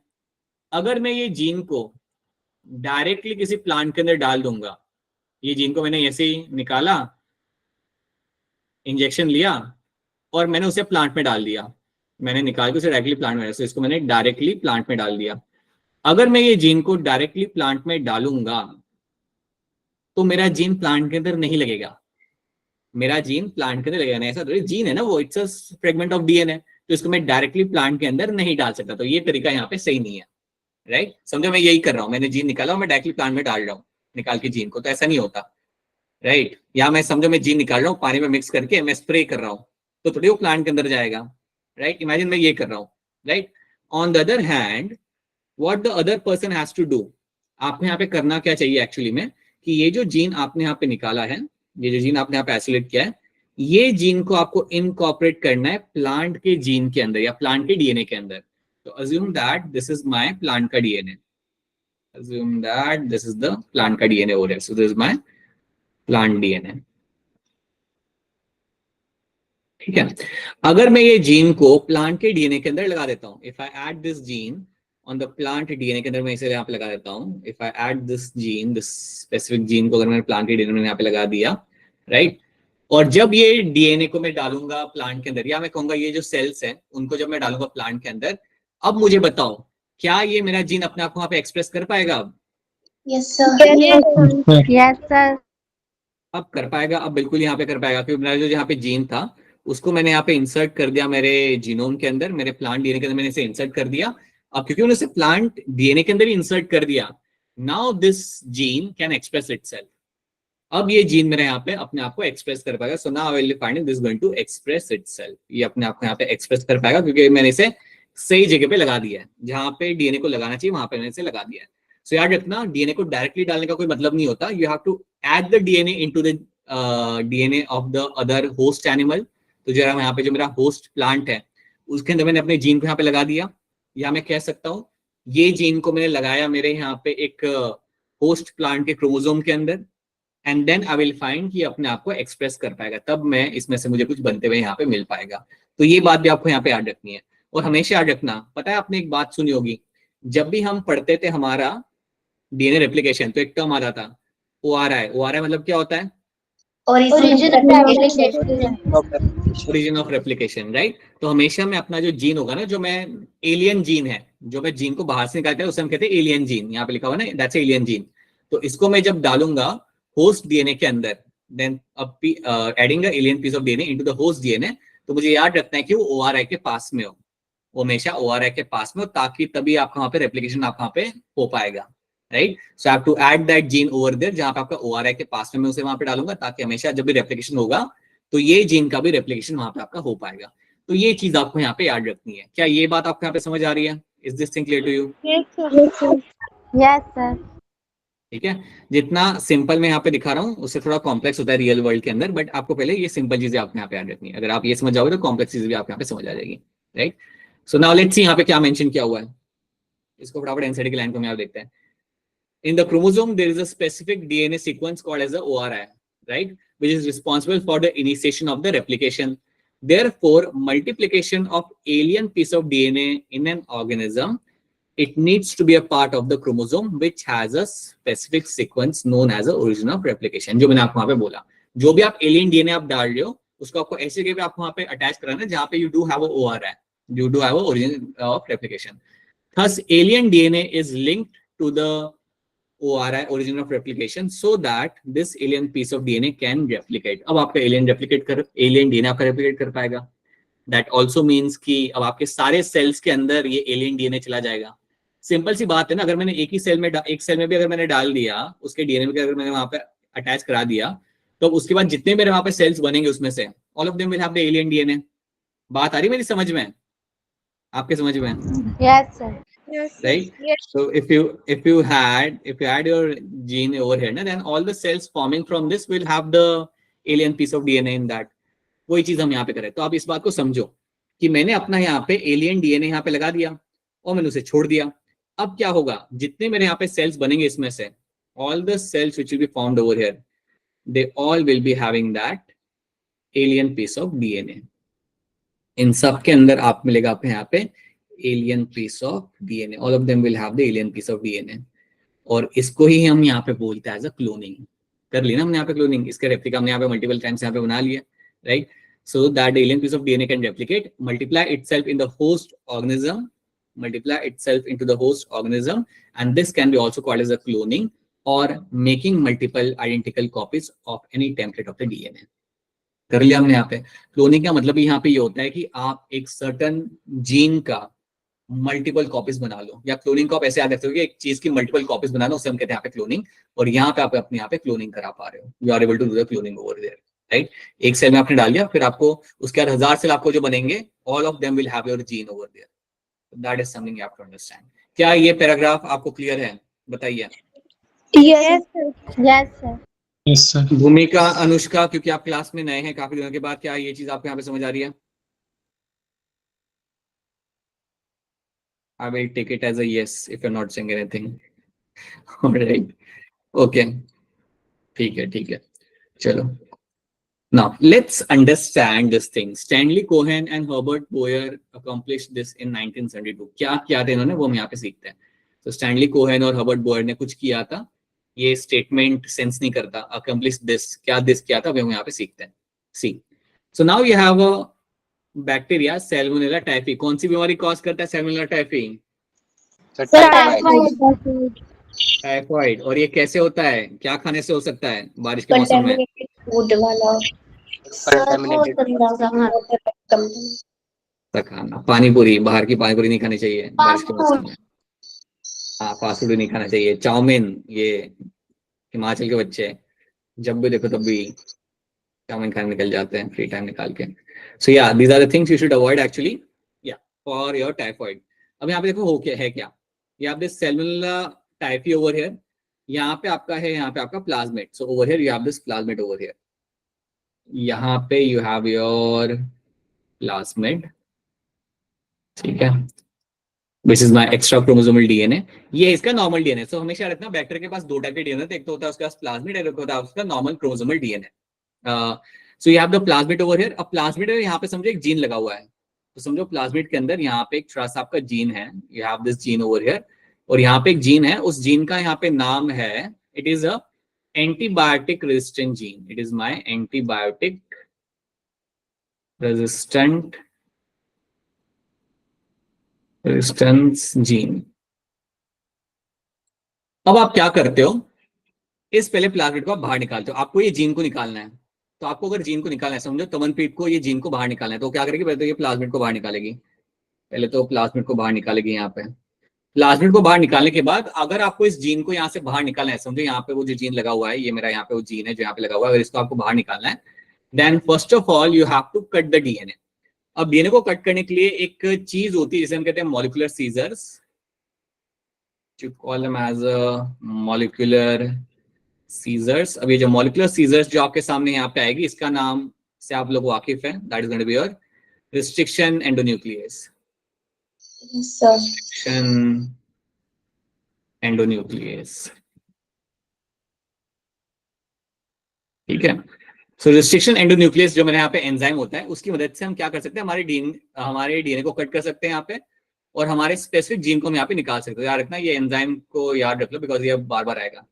[SPEAKER 1] अगर मैं ये जीन को डायरेक्टली किसी प्लांट के अंदर डाल दूंगा, ये जीन को मैंने ऐसे ही निकाला, इंजेक्शन लिया और मैंने उसे प्लांट में डाल दिया, मैंने निकाल के उसे डायरेक्टली प्लांट में, इसको मैंने डायरेक्टली प्लांट में डाल दिया। अगर मैं ये जीन को डायरेक्टली प्लांट में डालूंगा तो मेरा जीन प्लांट के अंदर नहीं लगेगा, मेरा जीन प्लांट के अंदर लगेगा नहीं, ऐसा तो जीन है ना वो, it's a fragment of DNA, तो इसको मैं डायरेक्टली प्लांट के अंदर नहीं डाल सकता। तो ये तरीका यहाँ पे सही नहीं है, राइट। समझो मैं यही कर रहा हूँ, मैंने जीन निकाला और मैं डायरेक्टली प्लांट में डाल रहा हूँ निकाल के जीन को, तो ऐसा नहीं होता, राइट। या मैं समझो मैं जीन निकाल रहा हूँ पानी में मिक्स करके मैं स्प्रे कर रहा हूँ, तो थोड़ी वो प्लांट के अंदर जाएगा, राइट। इमेजिन मैं ये कर रहा हूँ, right. On the other hand what the other person has to do, आपको यहाँ पे करना क्या चाहिए एक्चुअली में, कि ये जो जीन आपने यहाँ पे निकाला है, ये जो जीन आपने यहाँ पे आइसोलेट किया है, ये जीन को आपको इनकॉर्पोरेट करना है प्लांट के जीन के अंदर या प्लांट के डीएनए के अंदर। तो assume that this is my plant का DNA, assume that this is the plant का DNA over here, so this is my plant DNA, ठीक है। अगर मैं ये जीन को प्लांट के डीएनए के अंदर लगा देता हूं, if I add this gene on the plant DNA के अंदर, मैं इसे यहाँ पे लगा देता हूँ, if I add this gene, this specific gene को अगर मैंने प्लांट के डीएनए में यहाँ पे लगा दिया, राइट, और जब ये डीएनए को मैं डालूंगा प्लांट के अंदर, या मैं कहूंगा ये जो सेल्स हैं उनको जब मैं डालूंगा प्लांट के अंदर, अब मुझे बताओ क्या ये मेरा जीन अपने आप को वहां पे एक्सप्रेस कर पाएगा? अब
[SPEAKER 2] Yes, sir. Yes, sir. Yes, sir.
[SPEAKER 1] अब कर पाएगा, अब बिल्कुल यहाँ पे कर पाएगा, क्योंकि मेरा जो यहाँ पे जीन था उसको मैंने यहाँ पे इंसर्ट कर दिया मेरे जीनोम के अंदर, मेरे प्लांट डीएनए के अंदर मैंने इसे इंसर्ट कर दिया। अब क्योंकि उन्होंने प्लांट डीएनए के अंदर ही इंसर्ट कर दिया, now this gene can express itself. अब ये जीन मेरे यहाँ पे अपने आप को एक्सप्रेस कर पाएगा। So now I will find this going to express itself. ये अपने आप को यहाँ पे एक्सप्रेस कर पाएगा क्योंकि मैंने इसे सही जगह पे लगा दिया है, जहां पे डीएनए को लगाना चाहिए वहां पे मैंने इसे लगा दिया है। सो याद रखना, डीएनए को डायरेक्टली डालने का कोई मतलब नहीं होता। You have to add the DNA into the DNA of the other host animal. तो जरा यहाँ पे जो मेरा होस्ट प्लांट है उसके अंदर मैंने अपने जीन को यहाँ पे लगा दिया, या मैं कह सकता हूँ ये जीन को मैंने लगाया मेरे यहाँ पे एक होस्ट प्लांट के क्रोमोसोम के अंदर, and then I will find कि अपने आप को एक्सप्रेस कर पाएगा, तब मैं इसमें से मुझे कुछ बनते हुए यहाँ पे मिल पाएगा। तो ये बात भी आपको यहाँ पे याद रखनी है। और हमेशा याद रखना, पता है आपने एक बात सुनी होगी, जब भी हम पढ़ते थे हमारा डीएनए रेप्लिकेशन तो एक टर्म आता था ORI। ORI मतलब क्या होता है? Origin of replication, right. तो हमेशा मैं अपना जो जीन होगा ना, जो मैं एलियन जीन है, जो मैं जीन को बाहर से निकालता है उसे हम कहते हैं एलियन जीन। यहाँ पे लिखा हुआ ना, दैट्स एलियन जीन। तो इसको मैं जब डालूंगा होस्ट डीएनए के अंदर, then adding a alien piece of DNA into the host DNA, तो मुझे याद रखना है कि वो ORI के पास में हो, वो हमेशा ORI के पास में हो, ताकि तभी आपका वहां पे रेप्लिकेशन आपका वहां पे हो पाएगा, right. So have to add that gene over there, जहां पे आपका ORI के पास में मैं उसे वहां पे डालूंगा, ताकि हमेशा जब भी रेप्लिकेशन होगा तो ये जीन का भी रेप्लिकेशन वहां पे आपका हो पाएगा। तो ये चीज आपको यहाँ पे याद रखनी है। क्या ये बात आपको यहाँ पे समझ आ रही है? Is this thing clear to you?
[SPEAKER 2] Yes sir.
[SPEAKER 1] ठीक है, जितना सिंपल मैं यहाँ पे दिखा रहा हूँ उससे थोड़ा कॉम्प्लेक्स होता है रियल वर्ल्ड के अंदर, बट आपको पहले ये सिंपल चीजें आपको यहाँ पे याद रखनी है। अगर आप ये समझ जाओगे तो कॉम्प्लेक्स चीजें भी आपको यहाँ पे समझ आ जाएगी, right. So now let's see यहाँ पे क्या मेंशन किया हुआ है। इसको फटाफट एनसीडी की लाइन को हम यहाँ देखते हैं। In the chromosome, there is a specific DNA sequence called as the ORI, right, which is responsible for the initiation of the replication. Therefore, multiplication of alien piece of DNA in an organism, it needs to be a part of the chromosome which has a specific sequence known as the origin of replication. जो मैंने आपको वहाँ पे बोला, जो भी आप alien DNA आप डाल रहे हो उसको आपको ऐसे जगह पे आपको वहाँ पे अटैच कराना है जहाँ पे you do have a ORI, you do have a origin of replication. Thus, alien DNA is linked to the ORI, origin of replication, so that this alien piece of DNA can replicate. अब आपका alien DNA आपका replicate कर पाएगा। That also means कि अब आपके सारे sales के अंदर ये alien DNA चला जाएगा। सिंपल सी बात है ना, अगर मैंने एक सेल में भी अगर मैंने डाल दिया उसके DNA में, अगर मैंने वहां पे अटैच करा दिया, तो उसके बाद जितने मेरे वहां पे सेल्स बनेंगे उसमें से all of them will have the alien DNA। बात आ रही मेरी समझ में? आपके समझ में?
[SPEAKER 2] Yes sir.
[SPEAKER 1] Right? Yes. So if you had your gene over here, then all the cells forming from this will have the alien piece of DNA in that. वही चीज हम यहाँ पे करें। तो आप इस बात को समझो कि मैंने अपना यहाँ पे एलियन डीएनए यहाँ पे लगा दिया और मैंने उसे छोड़ दिया। अब क्या होगा, जितने मेरे यहाँ पे सेल्स बनेंगे इसमें से, all the cells which will be formed over here, they all will be having that alien piece of DNA. इन सब के अंदर आप मिलेगा आपको यहाँ पे alien piece of DNA. All of them will have the alien piece of DNA. और इसको ही हम यहाँ पे बोलते हैं एज अ क्लोनिंग। कर ली ना हमने यहाँ पे क्लोनिंग, इसके रेप्लिका हमने यहाँ पे मल्टीपल टाइम्स यहाँ पे बना लिया, right. So that alien piece of DNA can replicate, multiply itself in the host organism, multiply itself into the host organism, and this can be also called as a cloning or making multiple identical copies of any template of the DNA. कर लिया हमने यहाँ पे। Cloning का मतलब यहाँ पे ये होता है कि आप एक सर्टन जीन का मल्टीपल कॉपीज बना लो, या क्लोनिंग को आप ऐसे याद रखते हो कि एक चीज की मल्टीपल कॉपीज बनाना, उसे हम कहते हैं यहाँ पे क्लोनिंग। और यहाँ पे आप अपने यहाँ पे क्लोनिंग करा पा रहे हो, you are able to do the cloning over there, right. एक सेल में आपने डाल दिया, फिर आपको उसके बाद 1000 सेल आपको जो बनेंगे, all of them will have your gene over there. That is something you have to understand. क्या ये पैराग्राफ आपको क्लियर है? बताइए।
[SPEAKER 2] Yes sir.
[SPEAKER 3] Yes sir.
[SPEAKER 1] Bhumika, Anushka, क्योंकि आप क्लास में नए हैं काफी दिनों के बाद, क्या ये चीज आपको यहाँ पे समझ आ रही है? I will take it as a yes if you're not saying anything. All right. Okay. ठीक है। चलो. Now let's understand this thing. Stanley Cohen and Herbert Boyer accomplished this in 1972. क्या किया था इन्होंने, वो हम यहाँ पे सीखते हैं। तो स्टैनली कोहेन और हर्बर्ट बोयर ने कुछ किया था, ये स्टेटमेंट सेंस नहीं करता। अकम्प्लिश दिस, क्या दिस किया था, वो हम यहाँ पे सीखते हैं। See, so now you have a bacteria salmonella typhi. कौन सी बीमारी कॉज करता है सैल्मोनेला टाइफी? टाइफाइड। और ये कैसे होता है, क्या खाने से हो सकता है बारिश के मौसम में? खाना, पानी पूरी, बाहर की पानी पूरी नहीं खानी चाहिए बारिश के मौसम में। हाँ, फास्ट फूड नहीं खाना चाहिए। चाउमीन, ये हिमाचल के बच्चे जब भी देखो तब भी चाउमीन खाने निकल जाते हैं फ्री टाइम निकाल के। So yeah these are the things you should avoid actually, या फॉर योर टाइफॉइड। अब यहाँ पे देखो हो क्या है, क्या ये आप this Salmonella typhi over here, यहाँ पे आपका है, यहाँ पे आपका plasmid. So over here you have this plasmid over here, यहाँ पे यू हैव योर प्लाज्मेट, ठीक है। This is my extra chromosomal DNA, ये इसका नॉर्मल डीएनए। सो हमेशा रखना बैक्टीरिया के पास दो टाइप के डीएनए, एक तो होता है उसके पास प्लाज्मिड, एक होता है उसका normal chromosomal DNA. So you have the plasmid over here. अब प्लाज्मिड है, यहाँ पे समझो एक जीन लगा हुआ है, तो समझो प्लाज्मिड के अंदर यहाँ पे एक छोटा सा आपका जीन है, you have this gene over here, और यहाँ पे एक जीन है, उस जीन का यहाँ पे नाम है, it is a antibiotic resistant gene, it is my antibiotic resistant resistance gene. अब आप क्या करते हो, इस पहले प्लाज्मिड को आप बाहर निकालते हो, आपको ये जीन को निकालना है। तो आपको अगर जीन को निकालना है, समझो तमनप्रीत को ये जीन को बाहर निकालना है, तो क्या करेगी, पहले तो ये प्लाज्मिड को बाहर निकालेगी, पहले तो प्लाज्मिड को बाहर निकालेगी। यहाँ पे प्लाज्मिड को बाहर निकालने के बाद अगर आपको इस जीन को यहाँ से बाहर निकालना है, समझो यहाँ पे वो जो जीन लगा हुआ है, ये मेरा यहाँ पे वो जीन है जो यहाँ पे लगा हुआ है, अगर इसको आपको बाहर निकालना है, then first of all you have to cut the DNA. अब डीएनए को कट करने के लिए एक चीज होती है जिसे हम कहते हैं molecular scissors, you call them as a molecular scissors. अब ये जो मॉलिक्यूलर सीजर्स जो आपके सामने यहाँ पे आएगी, इसका नाम से आप लोग वाकिफ हैं, that is going to be your restriction endonuclease. Restriction endonuclease, ठीक है। सो रिस्ट्रिक्शन एंडोन्यूक्लियस जो मेरे यहाँ पे एंजाइम होता है, उसकी मदद से हम क्या कर सकते हैं, हमारे डीएनए को कट कर सकते हैं यहाँ पे, और हमारे स्पेसिफिक जीन को हम यहाँ पे निकाल सकते हैं। याद रखना, ये एंजाइम को याद रख लो, बिकॉज ये बार बार आएगा।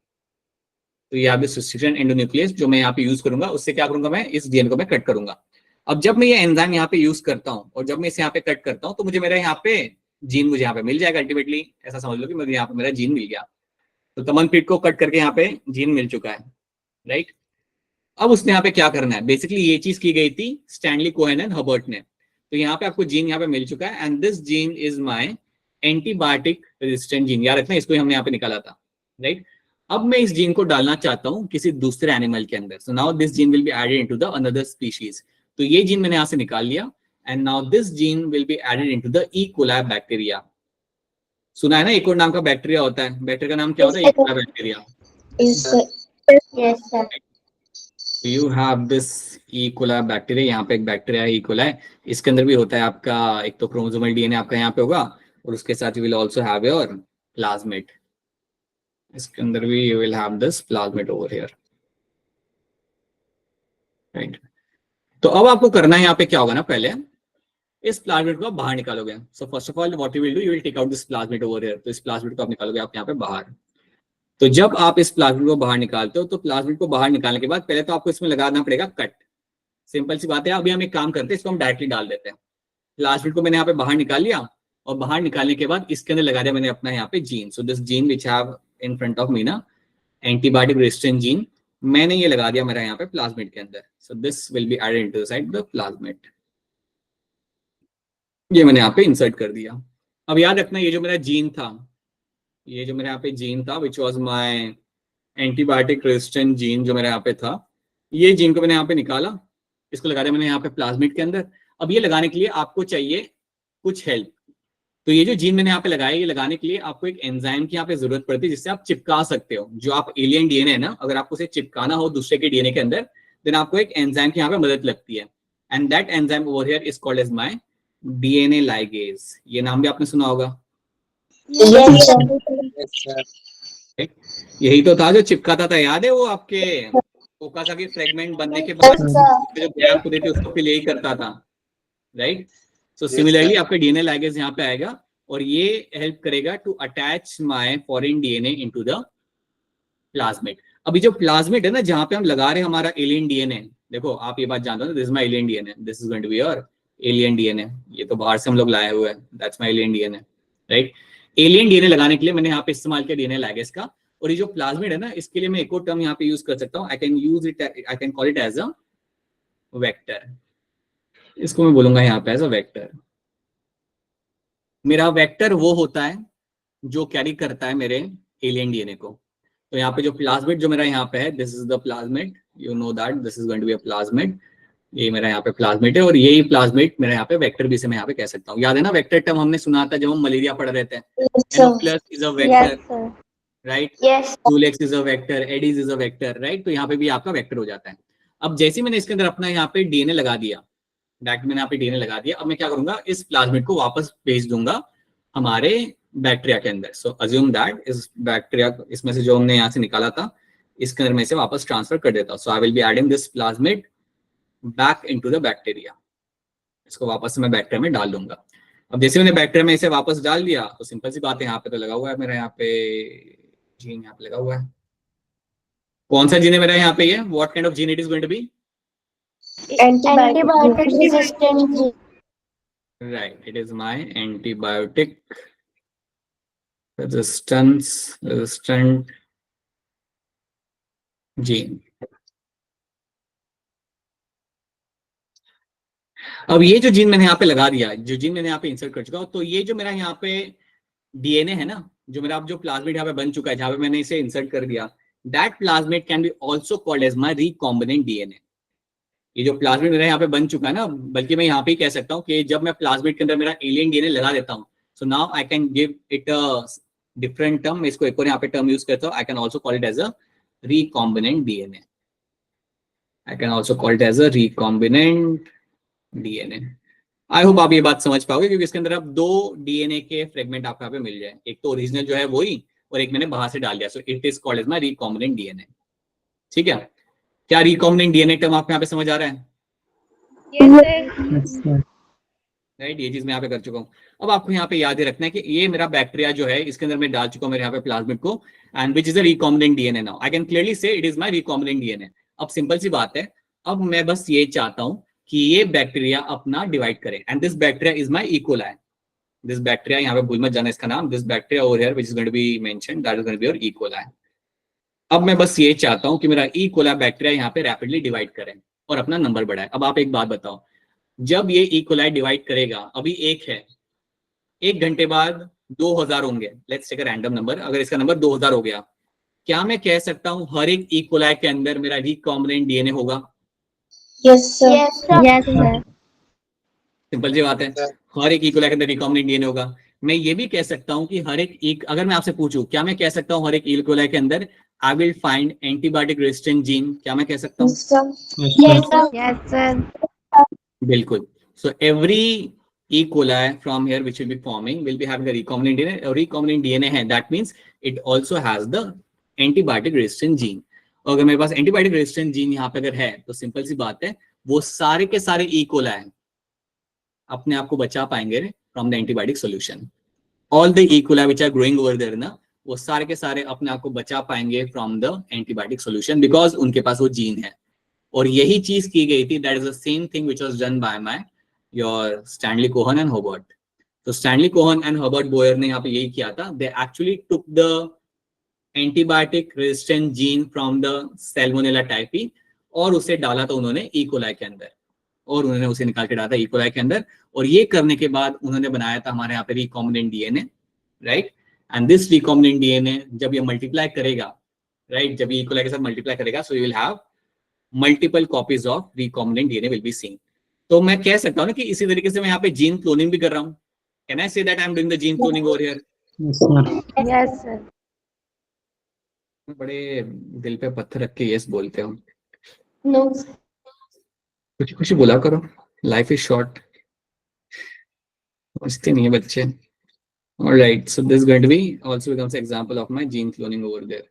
[SPEAKER 1] तो ये आप रिस्ट्रिक्शन एंडोन्यूक्लियस जो मैं यहाँ पे यूज करूंगा, उससे क्या करूंगा, मैं इस डीएनए को मैं कट करूंगा। अब जब मैं ये एंजाइम यहाँ पे यूज करता हूँ और जब मैं इसे यहाँ पे कट करता हूँ, तो मुझे मेरा यहाँ पे जीन मुझे यहाँ पे मिल जाएगा अल्टीमेटली। ऐसा समझ लो कि मुझे यहाँ पे मेरा जीन मिल गया। तो तमनप्रीत को कट करके यहाँ पे जीन मिल चुका है, राइट। अब उसने यहाँ पे क्या करना है, बेसिकली ये चीज की गई थी स्टैनली कोहेन एंड हर्बर्ट ने। तो यहाँ पे आपको जीन यहाँ पे मिल चुका है, and this gene is my antibiotic resistant gene. याद रखना, इसको हमने यहाँ पे निकाला था, राइट। अब मैं इस जीन को डालना चाहता हूँ किसी दूसरे एनिमल के अंदर। So now this gene will be added into the another species. तो ये जीन मैंने यहाँ से निकाल लिया, and now this gene will be added into the E coli bacteria. सुना है ना, एक और नाम का बैक्टीरिया होता है, बैक्टीरिया का नाम क्या होता है, ई coli bacteria.
[SPEAKER 2] Yes, sir.
[SPEAKER 1] You have this E coli bacteria, यहाँ पे एक बैक्टीरिया है ई कोलाई, इसके अंदर भी होता है आपका एक तो क्रोमोसोमल डीएनए आपका यहाँ पे होगा, और उसके साथ you will also have your plasmid, इसके अंदर भी you will have this plasmid over here, right. तो अब आपको करना है यहाँ पे क्या होगा ना, पहले इस प्लाज्मिड को आप बाहर निकालोगे। So first of all what you will do, you will take out this plasmid over here. तो इस प्लाज्मिड को आप निकालोगे आप यहाँ पे बाहर। तो जब आप इस प्लाज्मिड को बाहर निकालते हो, तो प्लाज्मिड को बाहर निकालने के बाद पहले तो आपको इसमें लगाना पड़ेगा कट। सिंपल सी बात है। अभी हम एक काम करते हैं, इसको हम डायरेक्टली डाल देते हैं। प्लाज्मिड को मैंने यहाँ पे बाहर निकाल लिया, और बाहर निकालने के बाद इसके अंदर लगा दिया मैंने अपना यहाँ पे gene. So this gene which have in front of me ना, एंटीबायोटिक रेजिस्टेंट जीन, मैंने ये लगा दिया मेरा यहाँ पे प्लाज्मिड के अंदर। So this will be added into the side the plasmid, ये मैंने यहाँ पे इंसर्ट कर दिया। अब याद रखना, ये जो मेरा जीन था, ये जो मेरे यहाँ पे जीन था which was my antibiotic resistant gene, जो मेरे यहाँ पे था, ये जीन को मैंने यहाँ पे निकाला, इसको लगा दिया मैंने यहाँ पे प्लाज्मिड के अंदर। अब ये लगाने के लिए आपको चाहिए कुछ हेल्प। तो ये जो जीन मैंने यहाँ पे लगाया, ये लगाने के लिए आपको एक एंजाइम की यहाँ पे जरूरत पड़ती है जिससे आप चिपका सकते हो। जो आप एलियन डीएनए है ना, अगर आपको उसे चिपकाना हो दूसरे के डीएनए के अंदर, देन आपको एक एंजाइम की यहाँ पे मदद लगती है, and that enzyme over here is called as my DNA ligase. ये नाम भी आपने सुना होगा।
[SPEAKER 2] Yes, sir.
[SPEAKER 1] यही तो था जो चिपकाता था, याद है वो आपके फोकासा के फ्रेगमेंट बनने के बाद जो गैप होते थे उसको फिल यही करता था, राइट। सो सिमिलरली आपका डीएनए लाइगेज यहाँ पे आएगा, और ये हेल्प करेगा to attach my foreign DNA into the plasmid. अभी जो प्लाज्मिड है ना, जहाँ पे हम लगा रहे हैं हमारा एलियन डीएनए, देखो आप ये बात जानते हो, this is my alien DNA, this is going to be your alien DNA. ये तो बाहर से हम लोग लाए हुए हैं, that's my alien DNA, right. Alien DNA लगाने के लिए मैंने यहाँ पे इस्तेमाल किया डीएनए लाइगेज का। और ये जो प्लाज्मिड है ना, इसके लिए मैं एक और टर्म यहाँ पे यूज कर सकता हूँ, I can call it as a vector. इसको मैं बोलूंगा यहाँ पे एज अ वेक्टर, मेरा वेक्टर वो होता है जो कैरी करता है मेरे एलियन डीएनए को। तो यहाँ पे जो प्लाज्मिड जो मेरा यहाँ पे है, this is the plasmid, you know that this is going to be a plasmid. ये मेरा यहाँ पे प्लाज्मिड है और यही प्लाज्मिड मेरा यहाँ पे वेक्टर भी से मैं यहाँ पे कह सकता हूँ। याद है ना वेक्टर टर्म हमने सुना था जब हम मलेरिया पढ़ रहे थे। Anopheles is a vector,
[SPEAKER 2] Yes, sir.
[SPEAKER 1] Right.
[SPEAKER 3] Yes.
[SPEAKER 1] Culex is a vector, Aedes is a vector, right. तो यहाँ पे भी आपका वेक्टर हो जाता है। अब जैसे ही मैंने इसके अंदर अपना यहाँ पे डीएनए लगा दिया, डायरेक्ट मैंने यहाँ पे डीएनए लगा दिया, अब मैं क्या करूंगा, इस प्लाज्मिड को वापस भेज दूंगा हमारे बैक्टीरिया के अंदर। सो अज्यूम दैट इस बैक्टीरिया, इसमें से जो हमने यहाँ से निकाला था, इसके अंदर मैं इसे वापस ट्रांसफर कर देता हूँ। So I will be adding this plasmid back into the bacteria. इसको वापस मैं बैक्टीरिया में डाल दूंगा। अब जैसे मैंने बैक्टीरिया में इसे वापस डाल दिया, तो सिंपल सी बात है, यहाँ पे तो लगा हुआ है मेरा, यहाँ पे जीन यहाँ पे लगा हुआ है। कौन सा जीन है मेरा यहाँ पे? ये what kind of gene it is going to be?
[SPEAKER 3] Antibiotic resistant gene.
[SPEAKER 1] Right, it is my antibiotic resistant gene. अब ये जो जीन मैंने यहाँ पे लगा दिया, जो जीन मैंने यहाँ पे इंसर्ट कर चुका हूं, तो ये जो मेरा यहाँ पे डीएनए है ना, जो मेरा अब जो प्लाज्मिड यहाँ पे बन चुका है, जहां पे मैंने इसे इंसर्ट कर दिया, that plasmid can be also called as my recombinant DNA. ये जो प्लाज्मिड मेरा यहाँ पे बन चुका है ना, बल्कि मैं यहाँ पे ही कह सकता हूँ कि जब मैं प्लाज्मिड के अंदर मेरा एलियन डीएनए लगा देता हूँ, सो now I can give it a different term. मैं इसको एक और यहाँ पे टर्म यूज करता हूँ, I can also call it as a recombinant DNA. I can also call it as a recombinant DNA. I hope आप ये बात समझ पाओगे, क्योंकि इसके अंदर अब दो डीएनए के फ्रेगमेंट आपको यहाँ पे मिल जाए, एक तो ओरिजिनल जो है वही, और एक मैंने बाहर से डाल दिया। So it is called as my recombinant DNA. ठीक है, क्या रिकॉम्बिनेंट डीएनए टर्म आपको यहाँ पे समझ आ रहा है?
[SPEAKER 2] Yes, sir.
[SPEAKER 1] राइट, ये चीज मैं यहाँ पे कर चुका हूँ। अब आपको यहाँ पे याद ही रखना है कि ये मेरा बैक्टीरिया जो है, इसके अंदर मैं डाल चुका हूँ मेरे यहाँ पे प्लाज्मिड को, and which is a recombinant DNA. Now I can clearly say it is my recombinant DNA. अब सिंपल सी बात है, अब मैं बस ये चाहता हूँ कि ये बैक्टीरिया अपना डिवाइड करे, and this bacteria is my E coli. This bacteria, यहाँ पे भूल मत जाना इसका नाम, this bacteria over here which is going to be mentioned, that is going to be your E coli. अब मैं बस ये चाहता हूँ कि मेरा इकोलाई बैक्टीरिया यहाँ पे रैपिडली डिवाइड करे और अपना नंबर बढ़ाए। अब आप एक बात बताओ, जब ये इकोलाई डिवाइड करेगा, अभी एक है, 1 घंटे बाद 2000 होंगे, let's take a random number, अगर इसका नंबर 2000 हो गया, क्या मैं कह सकता हूँ हर एक इकोलाई के अंदर मेरा रिकॉम्बिनेंट डीएनए होगा?
[SPEAKER 3] Yes, sir.
[SPEAKER 2] Yes, sir.
[SPEAKER 1] Simple सी बात है, हर एक इकोलाई के अंदर रिकॉम्बिनेंट डीएनए होगा। मैं ये भी कह सकता हूँ कि हर एक अगर मैं आपसे पूछूं, क्या मैं कह सकता हूँ हर एक इकोलाई के अंदर आई will find antibiotic resistant gene? क्या मैं कह सकता हूँ?
[SPEAKER 3] Yes, sir. Yes, sir.
[SPEAKER 2] Yes, sir.
[SPEAKER 1] बिल्कुल। So every E. coli from here which will be forming will be having a recombinant DNA. और recombinant DNA है, that means it also has the antibiotic resistant gene. और अगर मेरे पास antibiotic resistant gene यहाँ पे अगर है, तो सिंपल सी बात है, वो सारे के सारे E. coli अपने आप को बचा पाएंगे from the antibiotic solution. All the E. coli which are growing over there ना, वो सारे के सारे अपने आप को बचा पाएंगे from the antibiotic solution, because उनके पास वो जीन है। और यही चीज की गई थी, that is the same thing which was done by my your Stanley Cohen and Herbert. तो Stanley Cohen and Herbert Boyer ने यहाँ पे यही किया था, they actually took the antibiotic resistant gene from the salmonella typhi और उसे डाला था उन्होंने E. coli के अंदर, और उन्होंने उसे निकाल के डाला था E. coli के अंदर। और ये करने के बाद उन्होंने बनाया था हमारे यहाँ पे recombinant DNA, right. And this recombinant DNA जब ये मल्टीप्लाई करेगा, राइट, जब E. coli के साथ मल्टीप्लाई करेगा, सो you will have multiple copies of recombinant DNA will be seen. तो मैं कह सकता हूँ ना कि इसी तरीके से मैं यहाँ पे जीन क्लोनिंग भी कर रहा हूँ। Can I say that I am doing the gene cloning over here?
[SPEAKER 2] Yes, sir.
[SPEAKER 1] बड़े दिल पे पत्थर रख के यस बोलते हो,
[SPEAKER 3] No.
[SPEAKER 1] कुछ कुछ बोला करो, लाइफ इज शॉर्ट, समझते नहीं है बच्चे। Alright, so this going to be also becomes example of my gene cloning over there.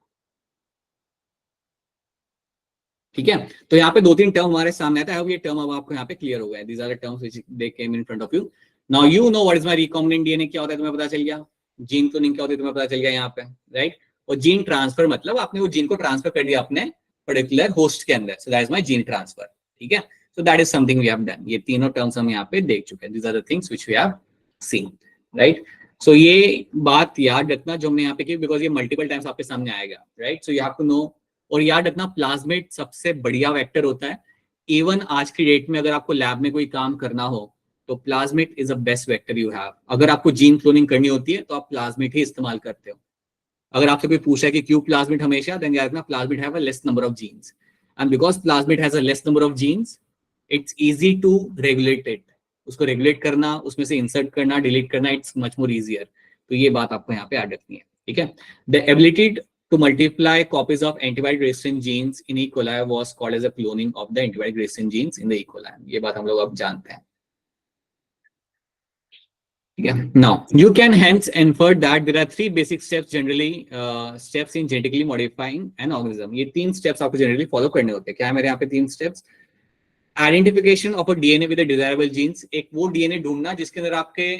[SPEAKER 1] ठीक है, तो यहाँ पे 2-3 टर्म हमारे सामने आता है। अब ये टर्म अब आपको यहाँ पे क्लियर हो गया है। These are the terms which they came in front of you. Now you know what is my recombinant DNA क्या होता है, तुम्हें पता चल गया। जीन क्लोनिंग क्या होती है तुम्हें पता चल गया यहाँ पे, राइट। और जीन ट्रांसफर मतलब आपने वो जीन को ट्रांसफर कर दिया अपने पर्टिकुलर होस्ट के अंदर, so that is my gene transfer. ठीक है, so that is something we have done. ये तीनों टर्म्स हम यहाँ पे देख चुके हैं। These are the things which we have seen, right. So ये बात याद रखना जो हमने यहाँ पे की, बिकॉज ये मल्टीपल टाइम्स आपके सामने आएगा, right. So you have to know. और याद रखना, प्लाज्मिड सबसे बढ़िया वेक्टर होता है। इवन आज की डेट में अगर आपको लैब में कोई काम करना हो, तो plasmid is a best vector you have. अगर आपको जीन क्लोनिंग करनी होती है तो आप प्लाज्मिड ही इस्तेमाल करते हो। अगर आपसे कोई पूछा है कि क्यों प्लाज्मिड हमेशा, देन याद रखना plasmid have a less number of genes, and because plasmid has a less number of genes it's easy to regulate it. उसको रेगुलेट करना, उसमें से इंसर्ट करना, डिलीट करना, इट्स मच मोर इजियर। तो ये बात आपको यहाँ पे याद रखनी है, ठीक है। The ability to multiply copies of antibiotic resistant genes in E. coli was called as a cloning of the antibiotic resistant genes in the E. coli. ये बात हम लोग अब जानते हैं, ठीक है। Now you can hence infer that there are three basic steps generally steps in genetically modifying an organism. ये तीन steps आपको generally follow करने होते हैं। क्या है मेरे यहाँ पे तीन steps? Identification of a DNA with the desirable genes, एक वो DNA ढूंढना जिसके अंदर आपके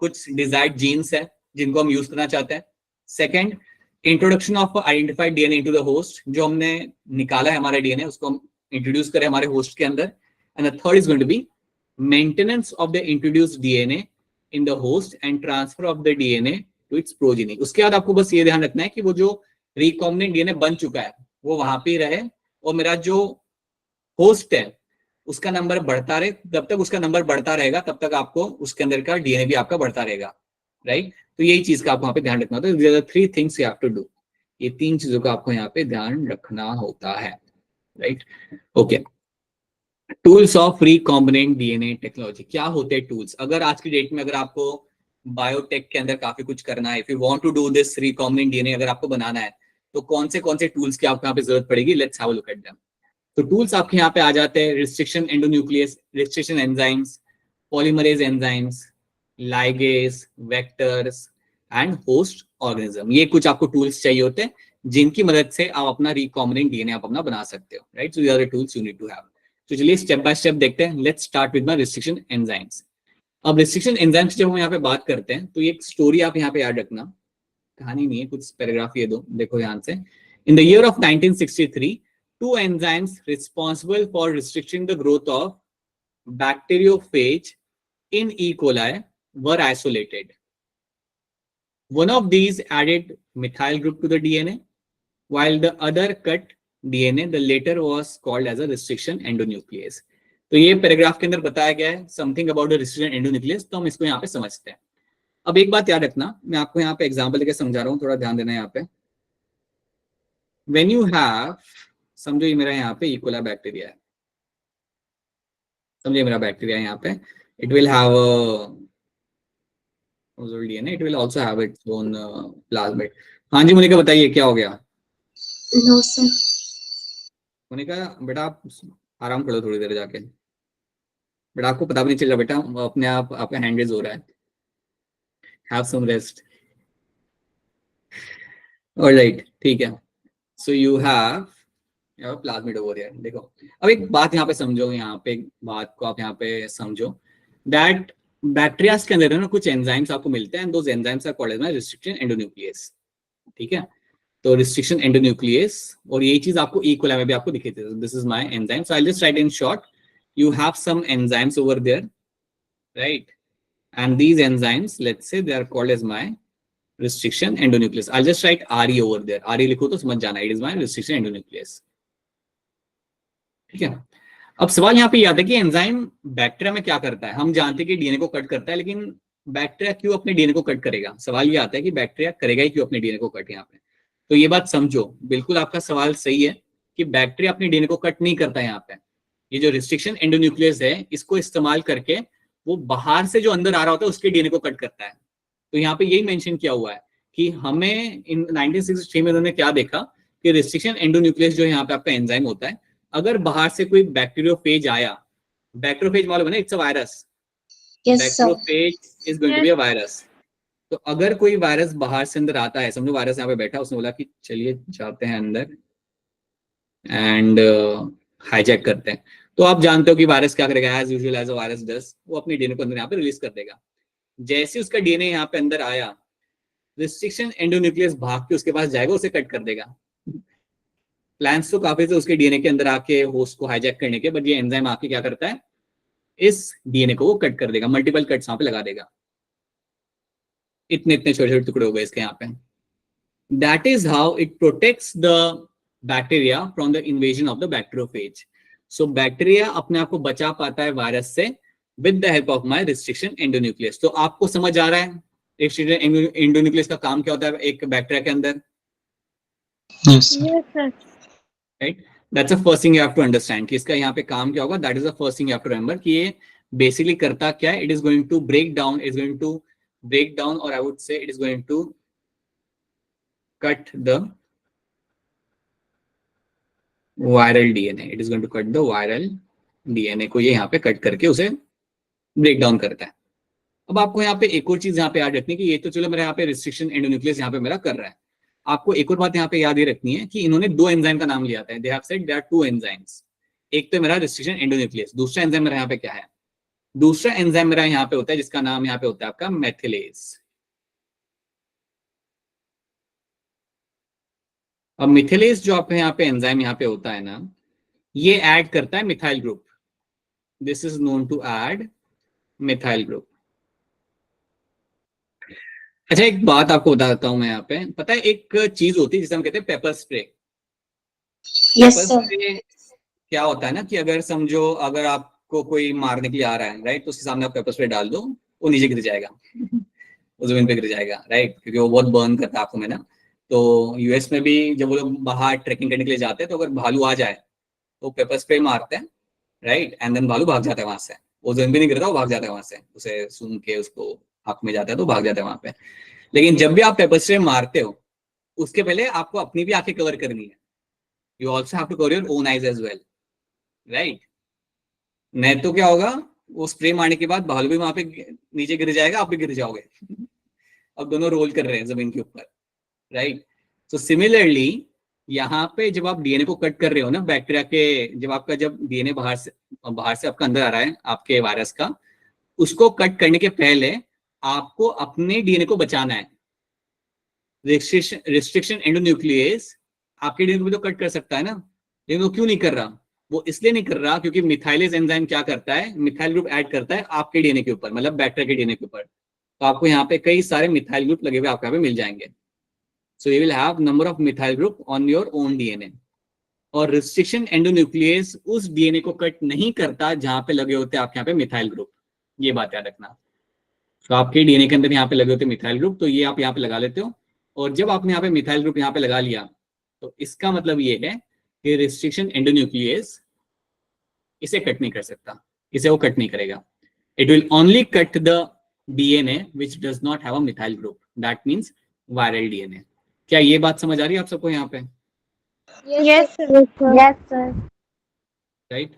[SPEAKER 1] कुछ desired genes है जिनको हम यूज करना चाहते हैं। Second, introduction of identified DNA into the host, जो हमने निकाला है हमारा डीएनए उसको हम इंट्रोड्यूस करें हमारे होस्ट के अंदर। And the third is going to be maintenance of the introduced DNA in the host and transfer of the DNA to its progeny. उसके बाद आपको बस ये ध्यान रखना है कि वो जो रिकॉम्बिनेंट डीएनए बन चुका है वो वहां पे रहे और मेरा जो होस्ट है उसका नंबर बढ़ता रहे। जब तक उसका नंबर बढ़ता रहेगा तब तक आपको उसके अंदर का डीएनए भी आपका बढ़ता रहेगा, राइट। तो यही चीज का आपको यहाँ पे ध्यान रखना होता है। Three things you have to do, ये तीन चीजों का आपको यहाँ पे ध्यान रखना होता है, right. Okay, tools of recombinant DNA technology. क्या होते हैं टूल्स? अगर आज की डेट में अगर आपको बायोटेक के अंदर काफी कुछ करना है, if you want to do this recombinant DNA अगर आपको बनाना है, तो कौन से टूल्स की आपको यहाँ पे जरूरत पड़ेगी? Let's have a look at them. तो टूल्स आपके यहाँ पे आ जाते हैं restriction endonuclease, restriction enzymes, polymerase enzymes, ligase, vectors and host organism. ये कुछ आपको टूल्स चाहिए होते हैं जिनकी मदद से आप अपना रिकॉम्बिनेंट डीएनए आप अपना बना सकते हो, right. So these are the tools you need to have. तो चलिए स्टेप बाय स्टेप देखते हैं। Let's start with my restriction enzymes. अब रिस्ट्रिक्शन एंजाइम्स जब हम यहाँ पे बात करते हैं तो ये एक स्टोरी आप यहाँ पे याद रखना, कहानी नहीं है, कुछ पैराग्राफ ये दो, देखो ध्यान से। In the year of 1963 two enzymes responsible for restricting the growth of bacteriophage in E. coli were isolated. One of these added methyl group to the DNA, while the other cut DNA. The latter was called as a restriction endonuclease. तो ये paragraph के अंदर बताया गया है something about the restriction endonuclease, तो हम इसको यहाँ पे समझते हैं। अब एक बात याद रखना, मैं आपको यहाँ पे एग्जाम्पल लेके समझा रहा हूँ, थोड़ा ध्यान देना यहाँ पे। When you have, समझो ये मेरा यहाँ पे E. coli बैक्टीरिया है, समझिए मेरा बैक्टीरिया यहाँ पे, it will have a DNA, it will also have its own plasmid. हाँ जी मोनिका बताइए क्या हो गया?
[SPEAKER 3] No, sir.
[SPEAKER 1] मोनिका बेटा आप आराम करो थोड़ी देर जाके, बेटा आपको पता भी नहीं चल रहा बेटा, अपने आप आपका हैंड रेज हो रहा है। हैव सम रेस्ट, ऑलराइट, ठीक है। सो you have plasmid over here. देखो अब एक बात यहाँ पे समझो, यहाँ पे एक बात को आप यहाँ पे समझो, दैट बैक्टीरिया के अंदर ना कुछ एंजाइम्स आपको मिलते हैं, those enzymes are called as restriction endonuclease, ठीक है। तो रिस्ट्रिक्शन एंडोन्यूक्लियस, और यही चीज आपको E. coli में भी आपको दिखी थी। This is my enzyme, so I just right in short, you have some enzymes over there, right? And these enzymes, let's say they are called as my restriction endonuclease. I'll just write RE over there. RE लिखो तो समझ जाना, it is my restriction endonuclease, ठीक है। अब सवाल यहाँ पे ये आता है कि एंजाइम बैक्टीरिया में क्या करता है? हम जानते हैं कि डीएनए को कट करता है, लेकिन बैक्टीरिया क्यों अपने डीएनए को कट करेगा? सवाल ये आता है कि बैक्टीरिया करेगा ही क्यों अपने डीएनए को कट यहाँ पे? तो ये बात समझो, बिल्कुल आपका सवाल सही है कि बैक्टीरिया अपने डीएनए को कट नहीं करता है यहाँ पे। ये जो रिस्ट्रिक्शन एंडोन्यूक्लियस है इसको इस्तेमाल करके वो बाहर से जो अंदर आ रहा होता है उसके डीएनए को कट करता है। तो यहाँ पे यही मेंशन किया हुआ है कि हमें इन 1963 में उन्होंने क्या देखा कि रिस्ट्रिक्शन एंडोन्यूक्लियस जो यहाँ पे आपका एंजाइम होता है, अगर बाहर से कोई बैक्टीरियोफेज आया, बैक्टीरियोफेज मालूम है ना, it's a virus, bacteriophage is going to be a virus. तो अगर कोई वायरस बाहर से अंदर आता है, समझो वायरस यहाँ पे बैठा, उसने बोला कि चलिए जाते हैं अंदर एंड हाईजैक करते हैं, तो आप जानते हो कि वायरस क्या करेगा, as usual as a virus does, वो अपने डीएनए को अंदर यहाँ पे रिलीज कर देगा। जैसे उसका डीएनए यहाँ पे अंदर आया, रिस्ट्रिक्शन एंडोन्यूक्लियस भाग के उसके पास जाएगा, उसे कट कर देगा। प्लान्स तो काफी थे उसके डीएनए के अंदर आके होस्ट को हाईजैक करने के, बट ये एंजाइम आके क्या करता है, इस डीएनए को वो कट कर देगा, मल्टीपल कट्स यहाँ पे लगा देगा। इतने इतने छोटे छोटे टुकड़े हो गए इसके यहाँ पे। That is how it protects the bacteria from the invasion of the bacteriophage. So bacteria अपने आप को बचा पाता है वायरस से with the help of my restriction endonuclease. तो आपको समझ आ रहा है रिस्ट्रिक्शन एंडोन्यूक्लियस का काम क्या होता है एक बैक्टीरिया के अंदर?
[SPEAKER 4] Yes, sir.
[SPEAKER 2] Yes, sir.
[SPEAKER 1] Right, that's the first thing you have to understand कि इसका यहाँ पे काम क्या होगा। That is the first thing you have to remember कि ये बेसिकली करता क्या है। It is going to break down, is going to break down, और I would say it is going to cut the viral DNA. It is going to cut the viral DNA को ये यहाँ पे cut करके उसे break down करता है। अब आपको यहाँ पे एक और चीज यहाँ पे याद रखनी है कि ये तो चलो मेरा यहाँ पे रिस्ट्रिक्शन एंडोन्यूक्लियस यहाँ पे मेरा कर रहा है। आपको एक और बात यहाँ पे याद ही रखनी है कि इन्होंने दो एंजाइम का नाम लिया था। They have said there are two enzymes. एक तो मेरा रिस्ट्रिक्शन एंडोन्यूक्लियस, दूसरा एंजाइम मेरा यहाँ पे क्या है? दूसरा एंजाइम मेरा यहाँ पे होता है जिसका नाम यहाँ पे होता है आपका मेथिलेज। अब मिथिलेज जो आपके यहाँ पे एंजाइम यहाँ पे होता है ना, ये ऐड करता है methyl group. This is known to add methyl group. अच्छा, एक बात आपको बता देता हूं मैं यहाँ पे। पता है एक चीज होती है जिसे हम कहते हैं paper spray.
[SPEAKER 3] Yes,
[SPEAKER 1] paper
[SPEAKER 3] sir.
[SPEAKER 1] Spray क्या होता है ना कि अगर समझो अगर आपको कोई मारने के लिए आ रहा है, राइट, तो उसके सामने आप पेपर स्प्रे डाल दो, वो नीचे गिर जाएगा, वो जमीन पे गिर जाएगा, राइट, क्योंकि वो बहुत बर्न करता है आपको में ना। तो यूएस में भी जब वो लोग बाहर ट्रैकिंग करने के लिए जाते हैं तो अगर भालू आ जाए तो पेपर स्प्रे मारते हैं, राइट, एंड देन भालू भाग जाता है वहां से। वो जमीन पे नहीं गिरता, वो भाग जाता है वहां से, उसे सूंघ के उसको आंख में जाता है तो भाग जाता है वहां पे। लेकिन जब भी आप पेपर स्प्रे मारते हो उसके पहले आपको अपनी भी आंखें कवर करनी है। You also have to cover your own eyes as well, right. नहीं तो क्या होगा, वो स्प्रे मारने के बाद भालू भी वहां पे नीचे गिर जाएगा, आप भी गिर जाओगे। अब दोनों रोल कर रहे हैं जमीन के ऊपर, राइट। सो सिमिलरली यहाँ पे जब आप डीएनए को कट कर रहे हो ना बैक्टीरिया के, जब डीएनए बाहर से आपका अंदर आ रहा है आपके वायरस का, उसको कट करने के पहले आपको अपने डीएनए को बचाना है। रिस्ट्रिक्शन एंडोन्यूक्लियस आपके डीएनए को भी तो कट कर सकता है ना, लेकिन वो क्यों नहीं कर रहा? वो इसलिए नहीं कर रहा क्योंकि मिथाइलेज एंजाइम क्या करता है, मिथाइल ग्रुप ऐड करता है आपके डीएनए के ऊपर, मतलब बैक्टीरिया के डीएनए के ऊपर। तो आपको यहाँ पे कई सारे मिथाइल ग्रुप लगे हुए आपको यहाँ पे मिल जाएंगे। So you will have number of methyl group on your own DNA. और रिस्ट्रिक्शन एंडोन्यूक्लियस उस डीएनए को कट नहीं करता जहां पे लगे होते हैं आपके यहाँ पे मिथाइल ग्रुप। ये बात याद रखना। तो आपके डीएनए के अंदर यहाँ पे लगे होते हैं मिथाइल ग्रुप, तो ये आप यहाँ पे लगा लेते हो। और जब आपने यहाँ पे मिथाइल ग्रुप यहाँ पे लगा लिया तो इसका मतलब ये है कि रिस्ट्रिक्शन एंडोन्यूक्लियस इसे कट नहीं कर सकता, इसे वो कट नहीं करेगा। It will only cut the DNA which does not have a methyl group, that means viral DNA. क्या ये बात समझ आ रही है आप सबको यहाँ पे?
[SPEAKER 2] Yes, sir. Yes, sir.
[SPEAKER 1] Right,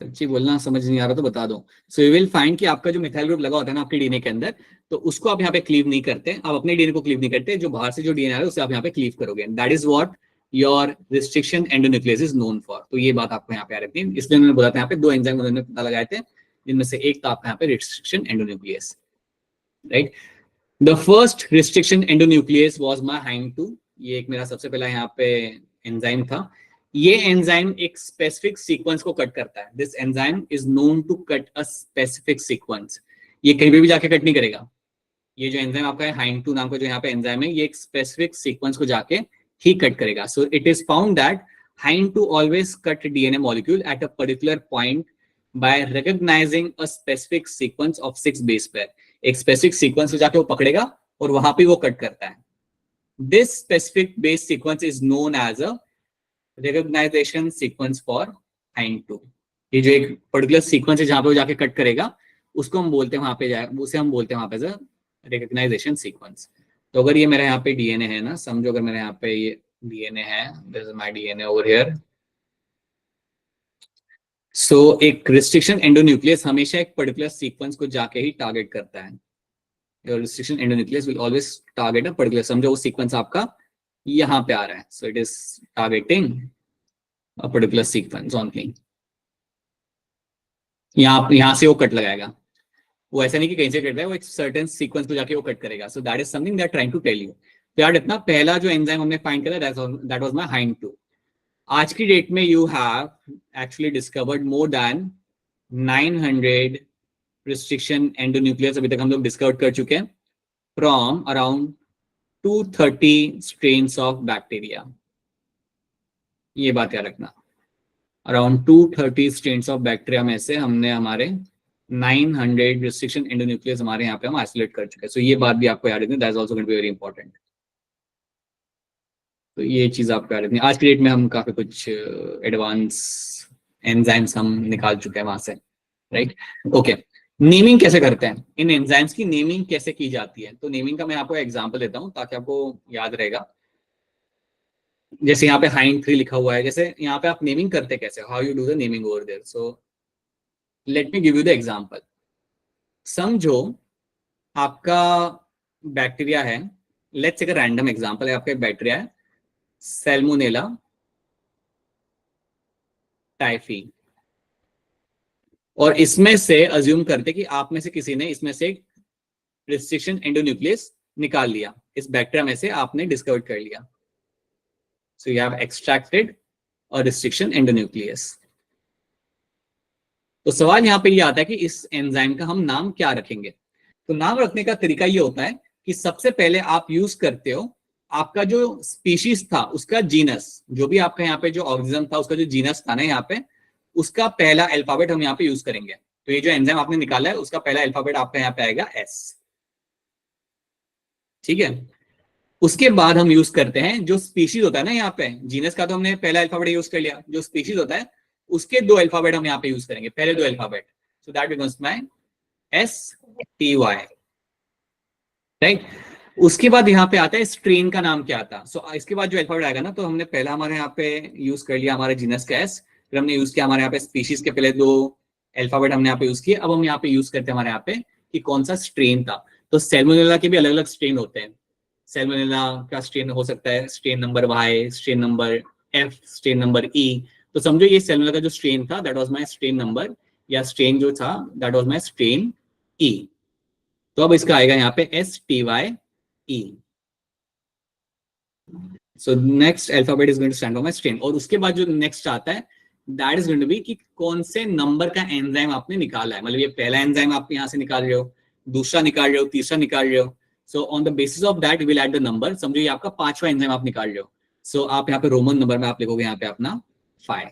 [SPEAKER 1] सच्ची बोलना, समझ नहीं आ रहा तो बता दो। सो यू विल फाइंड कि आपका जो मिथाइल ग्रुप लगा होता है ना आपके डीएनए के अंदर, तो उसको आप यहाँ पे क्लीव नहीं करते, आप अपने डीएनए को क्लीव नहीं करते, जो बाहर से जो डीएनए आ रहा है उसे आप यहाँ पे क्लीव करोगे। That is what your restriction endonuclease is known for. तो ये बात आपको यहाँ पे आ रखनी है। इसलिए उन्होंने बोला था यहाँ पे दो एंजाइम उन्होंने पता लगाए थे, जिनमें से एक था आपका यहाँ पे restriction endonuclease, right. The first restriction endonuclease was my Hind two. ये एक मेरा सबसे पहला यहाँ पे एंजाइम था। ये एंजाइम एक स्पेसिफिक सीक्वेंस को कट करता है। This enzyme is known to cut a specific sequence. ये कहीं पे भी जाके कट नहीं करेगा। ये जो एंजाइम आपका है हाइंड2 नाम का जो यहाँ पे एंजाइम है, ये एक स्पेसिफिक सीक्वेंस को जाके ही कट करेगा। So it is found that Hind two always cut DNA molecule at a particular point by recognizing a specific sequence of 6 base pair. एक स्पेसिफिक सीक्वेंस को जाके वो पकड़ेगा और वहां पे वो कट करता है। This specific base sequence is known as a recognization sequence for Hind two. ये जो एक पर्टिकुलर सीक्वेंस है जहां पे वो जाके कट करेगा, उसको हम बोलते हैं वहां पे उसे हम बोलते हैं वहां पे रिकॉग्नाइजेशन सीक्वेंस। तो अगर ये मेरा यहाँ पे डीएनए है ना, समझो अगर मेरे यहाँ पे ये डीएनए है, this is my DNA over here. So एक रिस्ट्रिक्शन एंडोन्यूक्लियस हमेशा एक पर्टिकुलर सीक्वेंस को जाके ही टारगेट करता है। Your restriction endonuclease will always target a particular, समझो वो सीक्वेंस आपका यहाँ पे आ रहा है, सो it is targeting a particular sequence only. यहाँ से वो कट लगाएगा। वो ऐसा नहीं कि कहीं से कट रहा है, वो एक सर्टेन सीक्वेंस को जाके वो कट करेगा। So that is something they are trying to tell you. तो यार इतना पहला जो एंजाइम हमने फाइंड करा दैट वाज माय हाइंड2। आज की डेट में you have actually discovered more than 900 restriction endonuclease अभी तक हम लोग डिस्कवर कर चुके हैं from around 230 strains of bacteria. ये बात याद रखना, अराउंड 230 स्ट्रेन्स ऑफ बैक्टीरिया में से हमने हमारे 900 रिस्ट्रिक्शन एंडोन्यूक्लियस हमारे यहाँ पे हम आइसोलेट कर चुके हैं। सो ये बात भी आपको याद रखनी है, that is also going to be very important. तो ये चीज आपको याद रखनी है। आज की डेट में हम काफी कुछ एडवांस एंजाइम्स हम निकाल चुके हैं वहां से, राइट। ओके, नेमिंग कैसे करते हैं, इन एंजाइम्स की नेमिंग कैसे की जाती है? तो नेमिंग का मैं आपको एग्जांपल देता हूं ताकि आपको याद रहेगा। जैसे यहाँ पे हाइंड 3 लिखा हुआ है, जैसे यहाँ पे आप नेमिंग करते कैसे, how you do the naming over there. So let me give you the example. समझो आपका बैक्टीरिया है, let's take a random example है, आपका बैक्टीरिया है सैल्मोनेला टाइफी, और इसमें से अज्यूम करते कि आप में से किसी ने इसमें से रिस्ट्रिक्शन एंडोन्यूक्लियस निकाल लिया, इस बैक्टीरिया में से आपने डिस्कवर कर लिया। सो यू हैव एक्सट्रैक्टेड और रिस्ट्रिक्शन एंडोन्यूक्लियस। तो सवाल यहां पे ये आता है कि इस एंजाइम का हम नाम क्या रखेंगे। तो नाम रखने का तरीका ये होता है कि सबसे पहले आप यूज करते हो आपका जो स्पीशीज था उसका जीनस, जो भी आपका यहाँ पे जो ऑर्गेनिज्म था उसका जो जीनस था ना यहाँ पे, उसका पहला अल्फाबेट हम यहाँ पे यूज करेंगे। तो ये जो एंजाइम आपने निकाला है उसका पहला अल्फाबेट आपका यहाँ पे आएगा एस, ठीक है। उसके बाद हम यूज करते हैं जो स्पीशीज होता है ना यहाँ पे, जीनस का तो हमने पहला अल्फाबेट यूज कर लिया, जो स्पीशीज होता है उसके 2 अल्फाबेट हम यहाँ पे यूज करेंगे, पहले 2 alphabet. So that becomes my STY, right. उसके बाद यहाँ पे आता है स्ट्रेन का नाम क्या आता है। सो इसके बाद जो अल्फाबेट आएगा ना, तो हमने पहला हमारे यहाँ पे यूज कर लिया हमारे जीनस का एस, फिर हमने यूज किया हमारे यहाँ पे स्पीशीज के पहले 2 अल्फाबेट हमने यहाँ पे यूज किए। अब हम यहाँ पे यूज करते हैं हमारे यहाँ पे कि कौन सा स्ट्रेन था। तो सैल्मोनेला के भी अलग अलग स्ट्रेन होते हैं। सैल्मोनेला का स्ट्रेन हो सकता है strain number Y, strain number F, strain number E। तो समझो ये सैल्मोनेला का जो स्ट्रेन था that was my strain number, या स्ट्रेन जो था that was my strain E। तो अब इसका आएगा यहाँ पे STYE। So next alphabet is going to stand for my strain. और उसके बाद जो नेक्स्ट आता है that is going to be कि कौन से नंबर का एंजाइम आपने निकाला है। मतलब ये पहला एंजाइम आप यहाँ से निकाल रहे हो, दूसरा निकाल रहे हो, तीसरा निकाल रहे हो। So on the basis of that will add the number. समझो ये आपका 5वां एंजाइम आप निकाल रहे हो, सो आप यहाँ पे रोमन नंबर में आप लिखोगे यहाँ पे अपना 5।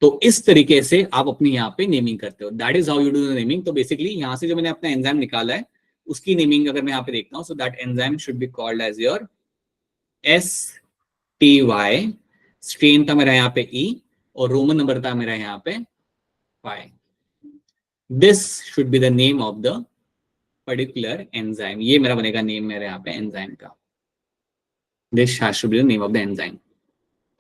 [SPEAKER 1] तो इस तरीके से आप अपनी यहाँ पे नेमिंग करते हो, that is how you do the naming. तो बेसिकली यहाँ से जो मैंने अपना एंजाइम निकाला है उसकी नेमिंग अगर मैं यहाँ पे देखता हूँ, so that enzyme should be called as your STY। Strain था मेरा यहाँ पे E और रोमन नंबर था मेरा यहाँ पे 5। This should be the name of the particular enzyme. ये मेरा बनेगा नेम मेरे यहाँ पे एंजाइम का। This should be the name of the enzyme,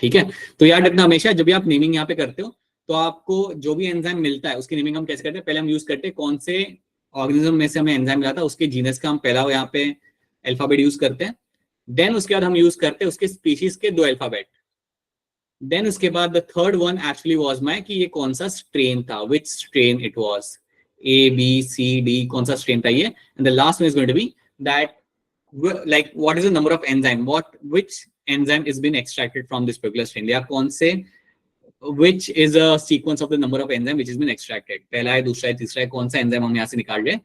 [SPEAKER 1] ठीक है। तो याद रखना हमेशा जब भी आप नेमिंग यहाँ पे करते हो तो आपको जो भी एंजाइम मिलता है उसकी नेमिंग हम कैसे करते हैं। पहले हम यूज करते हैं कौन से ऑर्गेनिज्म में से हमें एंजाइम मिला था उसके जीनस का हम पहला यहाँ पे अल्फाबेट यूज करते हैं। देन उसके बाद हम यूज करते हैं उसके स्पीशीज के 2 अल्फाबेट। देन उसके बाद the third one actually was my कि ये कौन सा स्ट्रेन था, which strain it was, ABCD कौन सा स्ट्रेन था ये। And the last one is going to be that like what is the number of enzyme, which enzyme is been extracted from this particular strain, या कौन से which is a sequence of the number of enzyme which has been extracted, पहला है, दूसरा है, तीसरा है, कौन सा एंजाइम हम यहाँ से निकाल रहे हैं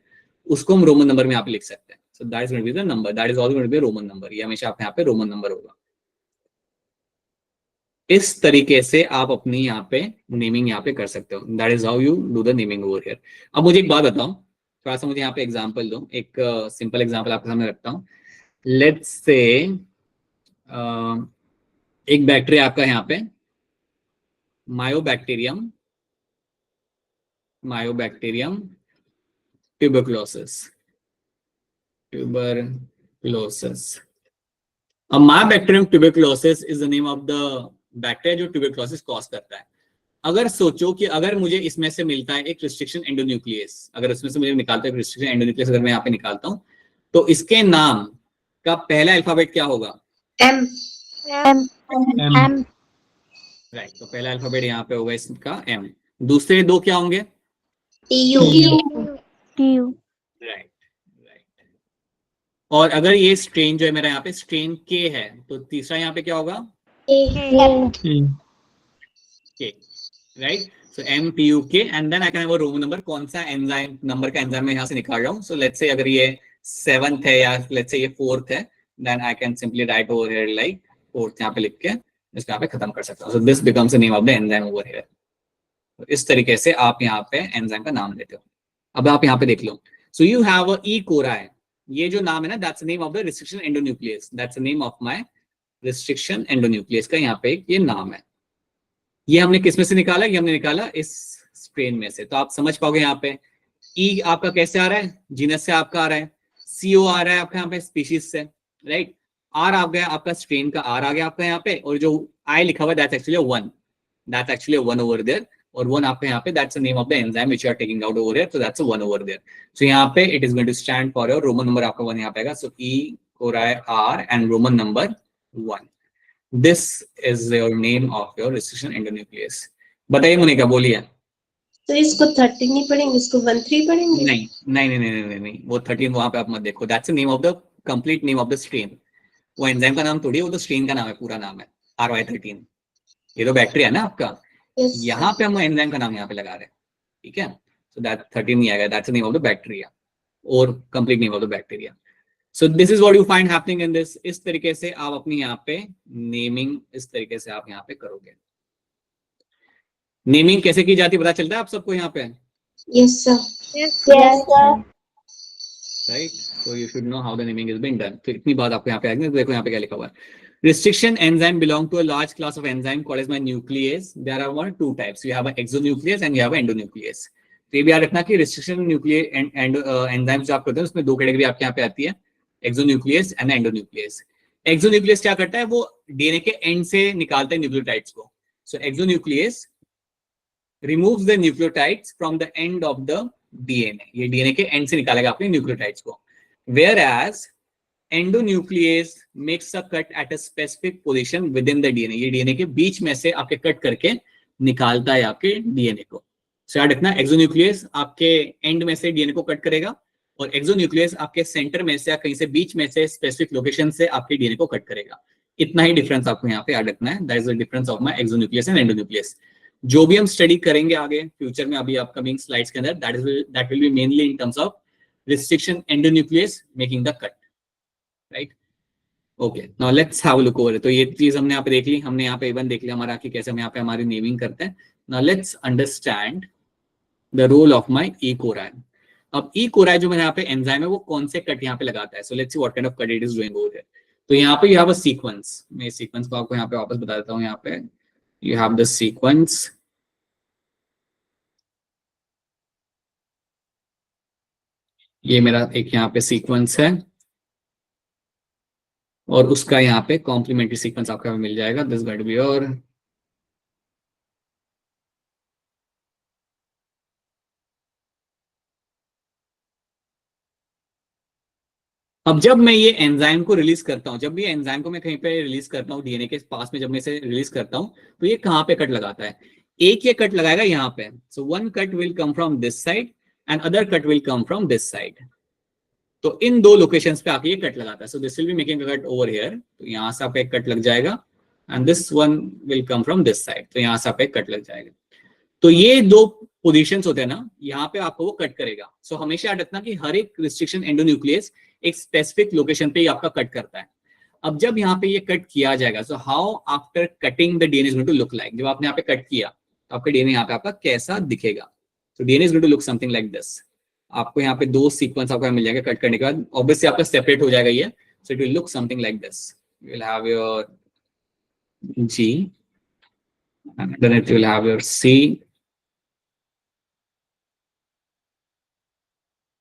[SPEAKER 1] उसको हम रोमन नंबर में यहाँ पे लिख सकते हैं। so that is going to be the number, that is also going to be a roman number। ये हमेशा आप यहाँ पे रोमन नंबर होगा। इस तरीके से आप अपनी यहाँ पे नेमिंग यहाँ पे कर सकते हो, that is how you do the naming over here. अब मुझे एक बात बताओ, थोड़ा सा मुझे यहाँ पे एग्जांपल दो, एक सिंपल एग्जांपल आपके सामने रखता हूँ। लेट्स से एक बैक्टीरिया आपका यहाँ पे मायोबैक्टीरियम ट्यूबरकुलोसिस। अब Mycobacterium tuberculosis is the name of the bacteria जो ट्यूबरकुलोसिस कॉज करता है। अगर सोचो कि अगर मुझे इसमें से मिलता है एक रिस्ट्रिक्शन एंडोन्यूक्लियस, अगर इसमें से मुझे निकालता है रिस्ट्रिक्शन एंडोन्यूक्लियस, अगर मैं यहाँ पे निकालता हूँ तो इसके नाम का पहला अल्फाबेट क्या होगा?
[SPEAKER 3] M
[SPEAKER 1] राइट, तो पहला अल्फाबेट यहाँ पे होगा इसका M। दूसरे 2 क्या होंगे?
[SPEAKER 3] TU
[SPEAKER 1] right. और अगर ये स्ट्रेन जो है मेरा यहाँ पे स्ट्रेन K है तो तीसरा यहाँ पे क्या होगा? K, right. So MTUK and then I can have a Roman number. कौन सा एंजाइम नंबर का एंजाइम मैं यहाँ से निकाल रहा हूँ। सो लेट्स से अगर ये 7th है या लेट्स से ये 4th है, then I can simply write over here like 4th यहाँ पे लिख के इसको यहाँ पे खत्म कर सकता हूँ। So this becomes the name of the enzyme over here. इस तरीके से आप यहाँ पे एंजाइम का नाम देते हो। अब आप यहाँ पे देख लो, so you have a E coli, ये जो नाम है ना, that's name of the restriction endonuclease, that's name of my restriction endonuclease का यहाँ पे ये नाम है। ये हमने किस में से निकाला, ये हमने निकाला इस स्ट्रेन में से। तो आप समझ पाओगे यहाँ पे ई आपका कैसे आ रहा है, जीनस से आपका आ रहा है, सीओ आ रहा है आपका यहाँ पे स्पीशीज से, राइट। आर आ गया आपका स्ट्रेन का, आर आ गया आपका यहाँ पे, और जो आई लिखा हुआ that's actually one, that's actually one over there, और वन आपका यहाँ पे that's the name of the enzyme which you are taking out over here, so that's one over there. So यहाँ पे it is going to stand for your Roman number आपका one यहाँ पे आएगा, so E coli R and Roman number one, this is your name of your restriction endonuclease. बताइए मुनिका, बोलिए।
[SPEAKER 3] तो इसको 13 नहीं पढ़ेंगे, इसको 13 पढ़ेंगे?
[SPEAKER 1] नहीं नहीं नहीं नहीं नहीं नहीं, वो 13 वहां पे आप मत देखो, that's the name of the complete name of the strain, वो एंजाइम का नाम थोड़ी है, वो तो स्ट्रेन का नाम है, पूरा नाम है RY13। ये तो बैक्टीरिया है ना आपका,
[SPEAKER 3] Yes,
[SPEAKER 1] यहाँ पे हम एंजाइम का नाम यहाँ पे लगा रहे हैं, ठीक है। सो दैट 13 नहीं आएगा, that's the name of the bacteria और complete name of the bacteria. So this is what you find happening in this. इस तरीके से आप अपनी यहाँ पे नेमिंग इस तरीके से आप यहाँ पे करोगे। नेमिंग कैसे की जाती है पता चलता है आप सबको यहाँ पे,
[SPEAKER 3] yes sir.
[SPEAKER 2] Yes, sir.
[SPEAKER 1] Right. So you should know how the naming is been done. तो इतनी बात आपको यहाँ पे आएगी। देखो यहाँ पे क्या लिखा हुआ है, restriction enzyme belong to a large class of enzyme called as my nuclease. There are one two types, you have an exonuclease and you have an endonuclease. तो ये भी याद रखना कि restriction nuclease and enzymes जो आप करते हैं उसमें दो कैटेगरी आपके यहाँ पे आती है, exonuclease and endonuclease. Exonuclease क्या करता है, वो डीएनए के एंड से निकालता है न्यूक्लियोटाइड्स को। So exonuclease removes the nucleotides from the end of the DNA. ये डीएनए के एंड से निकालेगा आपके न्यूक्लियोटाइड्स को। Whereas endonuclease makes a cut at a specific position within the DNA. ये डीएनए के बीच में से आपके कट करके निकालता है आपके डीएनए को। सो याद रखना, एक्सोन्यूक्लियस आपके एंड में से डीएनए को कट करेगा और एक्सोन्यूक्लियस आपके सेंटर में से या कहीं से बीच में से स्पेसिफिक लोकेशन से आपके डीएनए को कट करेगा। इतना ही डिफरेंस आपको यहाँ पे याद रखना है, that is the difference of my exonuclease and endonuclease. जो भी हम स्टडी करेंगे आगे फ्यूचर में, अभी अपकमिंग स्लाइड्स के अंदर, that will be mainly in terms of restriction endonuclease making the cut, right. Okay, now let's have a look over. तो ये चीज हमने यहाँ पे देख ली, हमने यहाँ पे इवन देख लिया हमारा कि कैसे हम यहाँ पे हमारी नेमिंग करते हैं। Now let's understand the role of my E coli. अब ई कोराई जो मेरे यहाँ पे एंजाइम है वो कौन से कट यहाँ पे लगाता है। So let's see what kind of cut it is doing over here. तो यहाँ पे यू हैव अ सीक्वेंस, मैं इस सीक्वेंस को आपको यहाँ पे वापस बता देता हूँ। यहाँ पे यू हैव द सीक्वेंस, ये मेरा एक यहाँ पे सीक्वेंस है और उसका यहाँ पे कॉम्प्लीमेंट्री सीक्वेंस आपका मिल जाएगा, this going to be your अब जब मैं ये एंजाइम को रिलीज करता हूं, जब भी एंजाइम को मैं कहीं पे रिलीज करता हूं डीएनए के पास में, जब मैं इसे रिलीज करता हूं तो ये कहाँ पे कट लगाता है, एक ये कट लगाएगा यहाँ पे। So one cut will come from this side and other cut will come from this side. तो इन दो लोकेशंस पे आके ये कट लगाता है। सो this will be making a cut over here, तो यहाँ से आपका एक कट लग जाएगा and this one will come from this side, तो यहाँ से आपका एक कट लग जाएगा। तो ये दो पोजीशंस होते हैं ना, यहाँ पे आपको वो कट करेगा। सो हमेशा याद रखना कि हर एक रिस्ट्रिक्शन एंडोन्यूक्लियस एक स्पेसिफिक लोकेशन पे आपका कट करता है। अब जब यहाँ पे ये कट किया जाएगा, so how after cutting the DNA is going to look like. जब आपने यहाँ पे कट किया तो आपका डीएनए यहाँ पे आपका कैसा दिखेगा। तो DNA is going to look something like this. आपको यहाँ पे दो सीक्वेंस आपको मिल जाएगा कट करने के बाद, ऑब्वियसली आपका सेपरेट हो जाएगा ये। So it will look something like this, you will have your G and then it will have your C।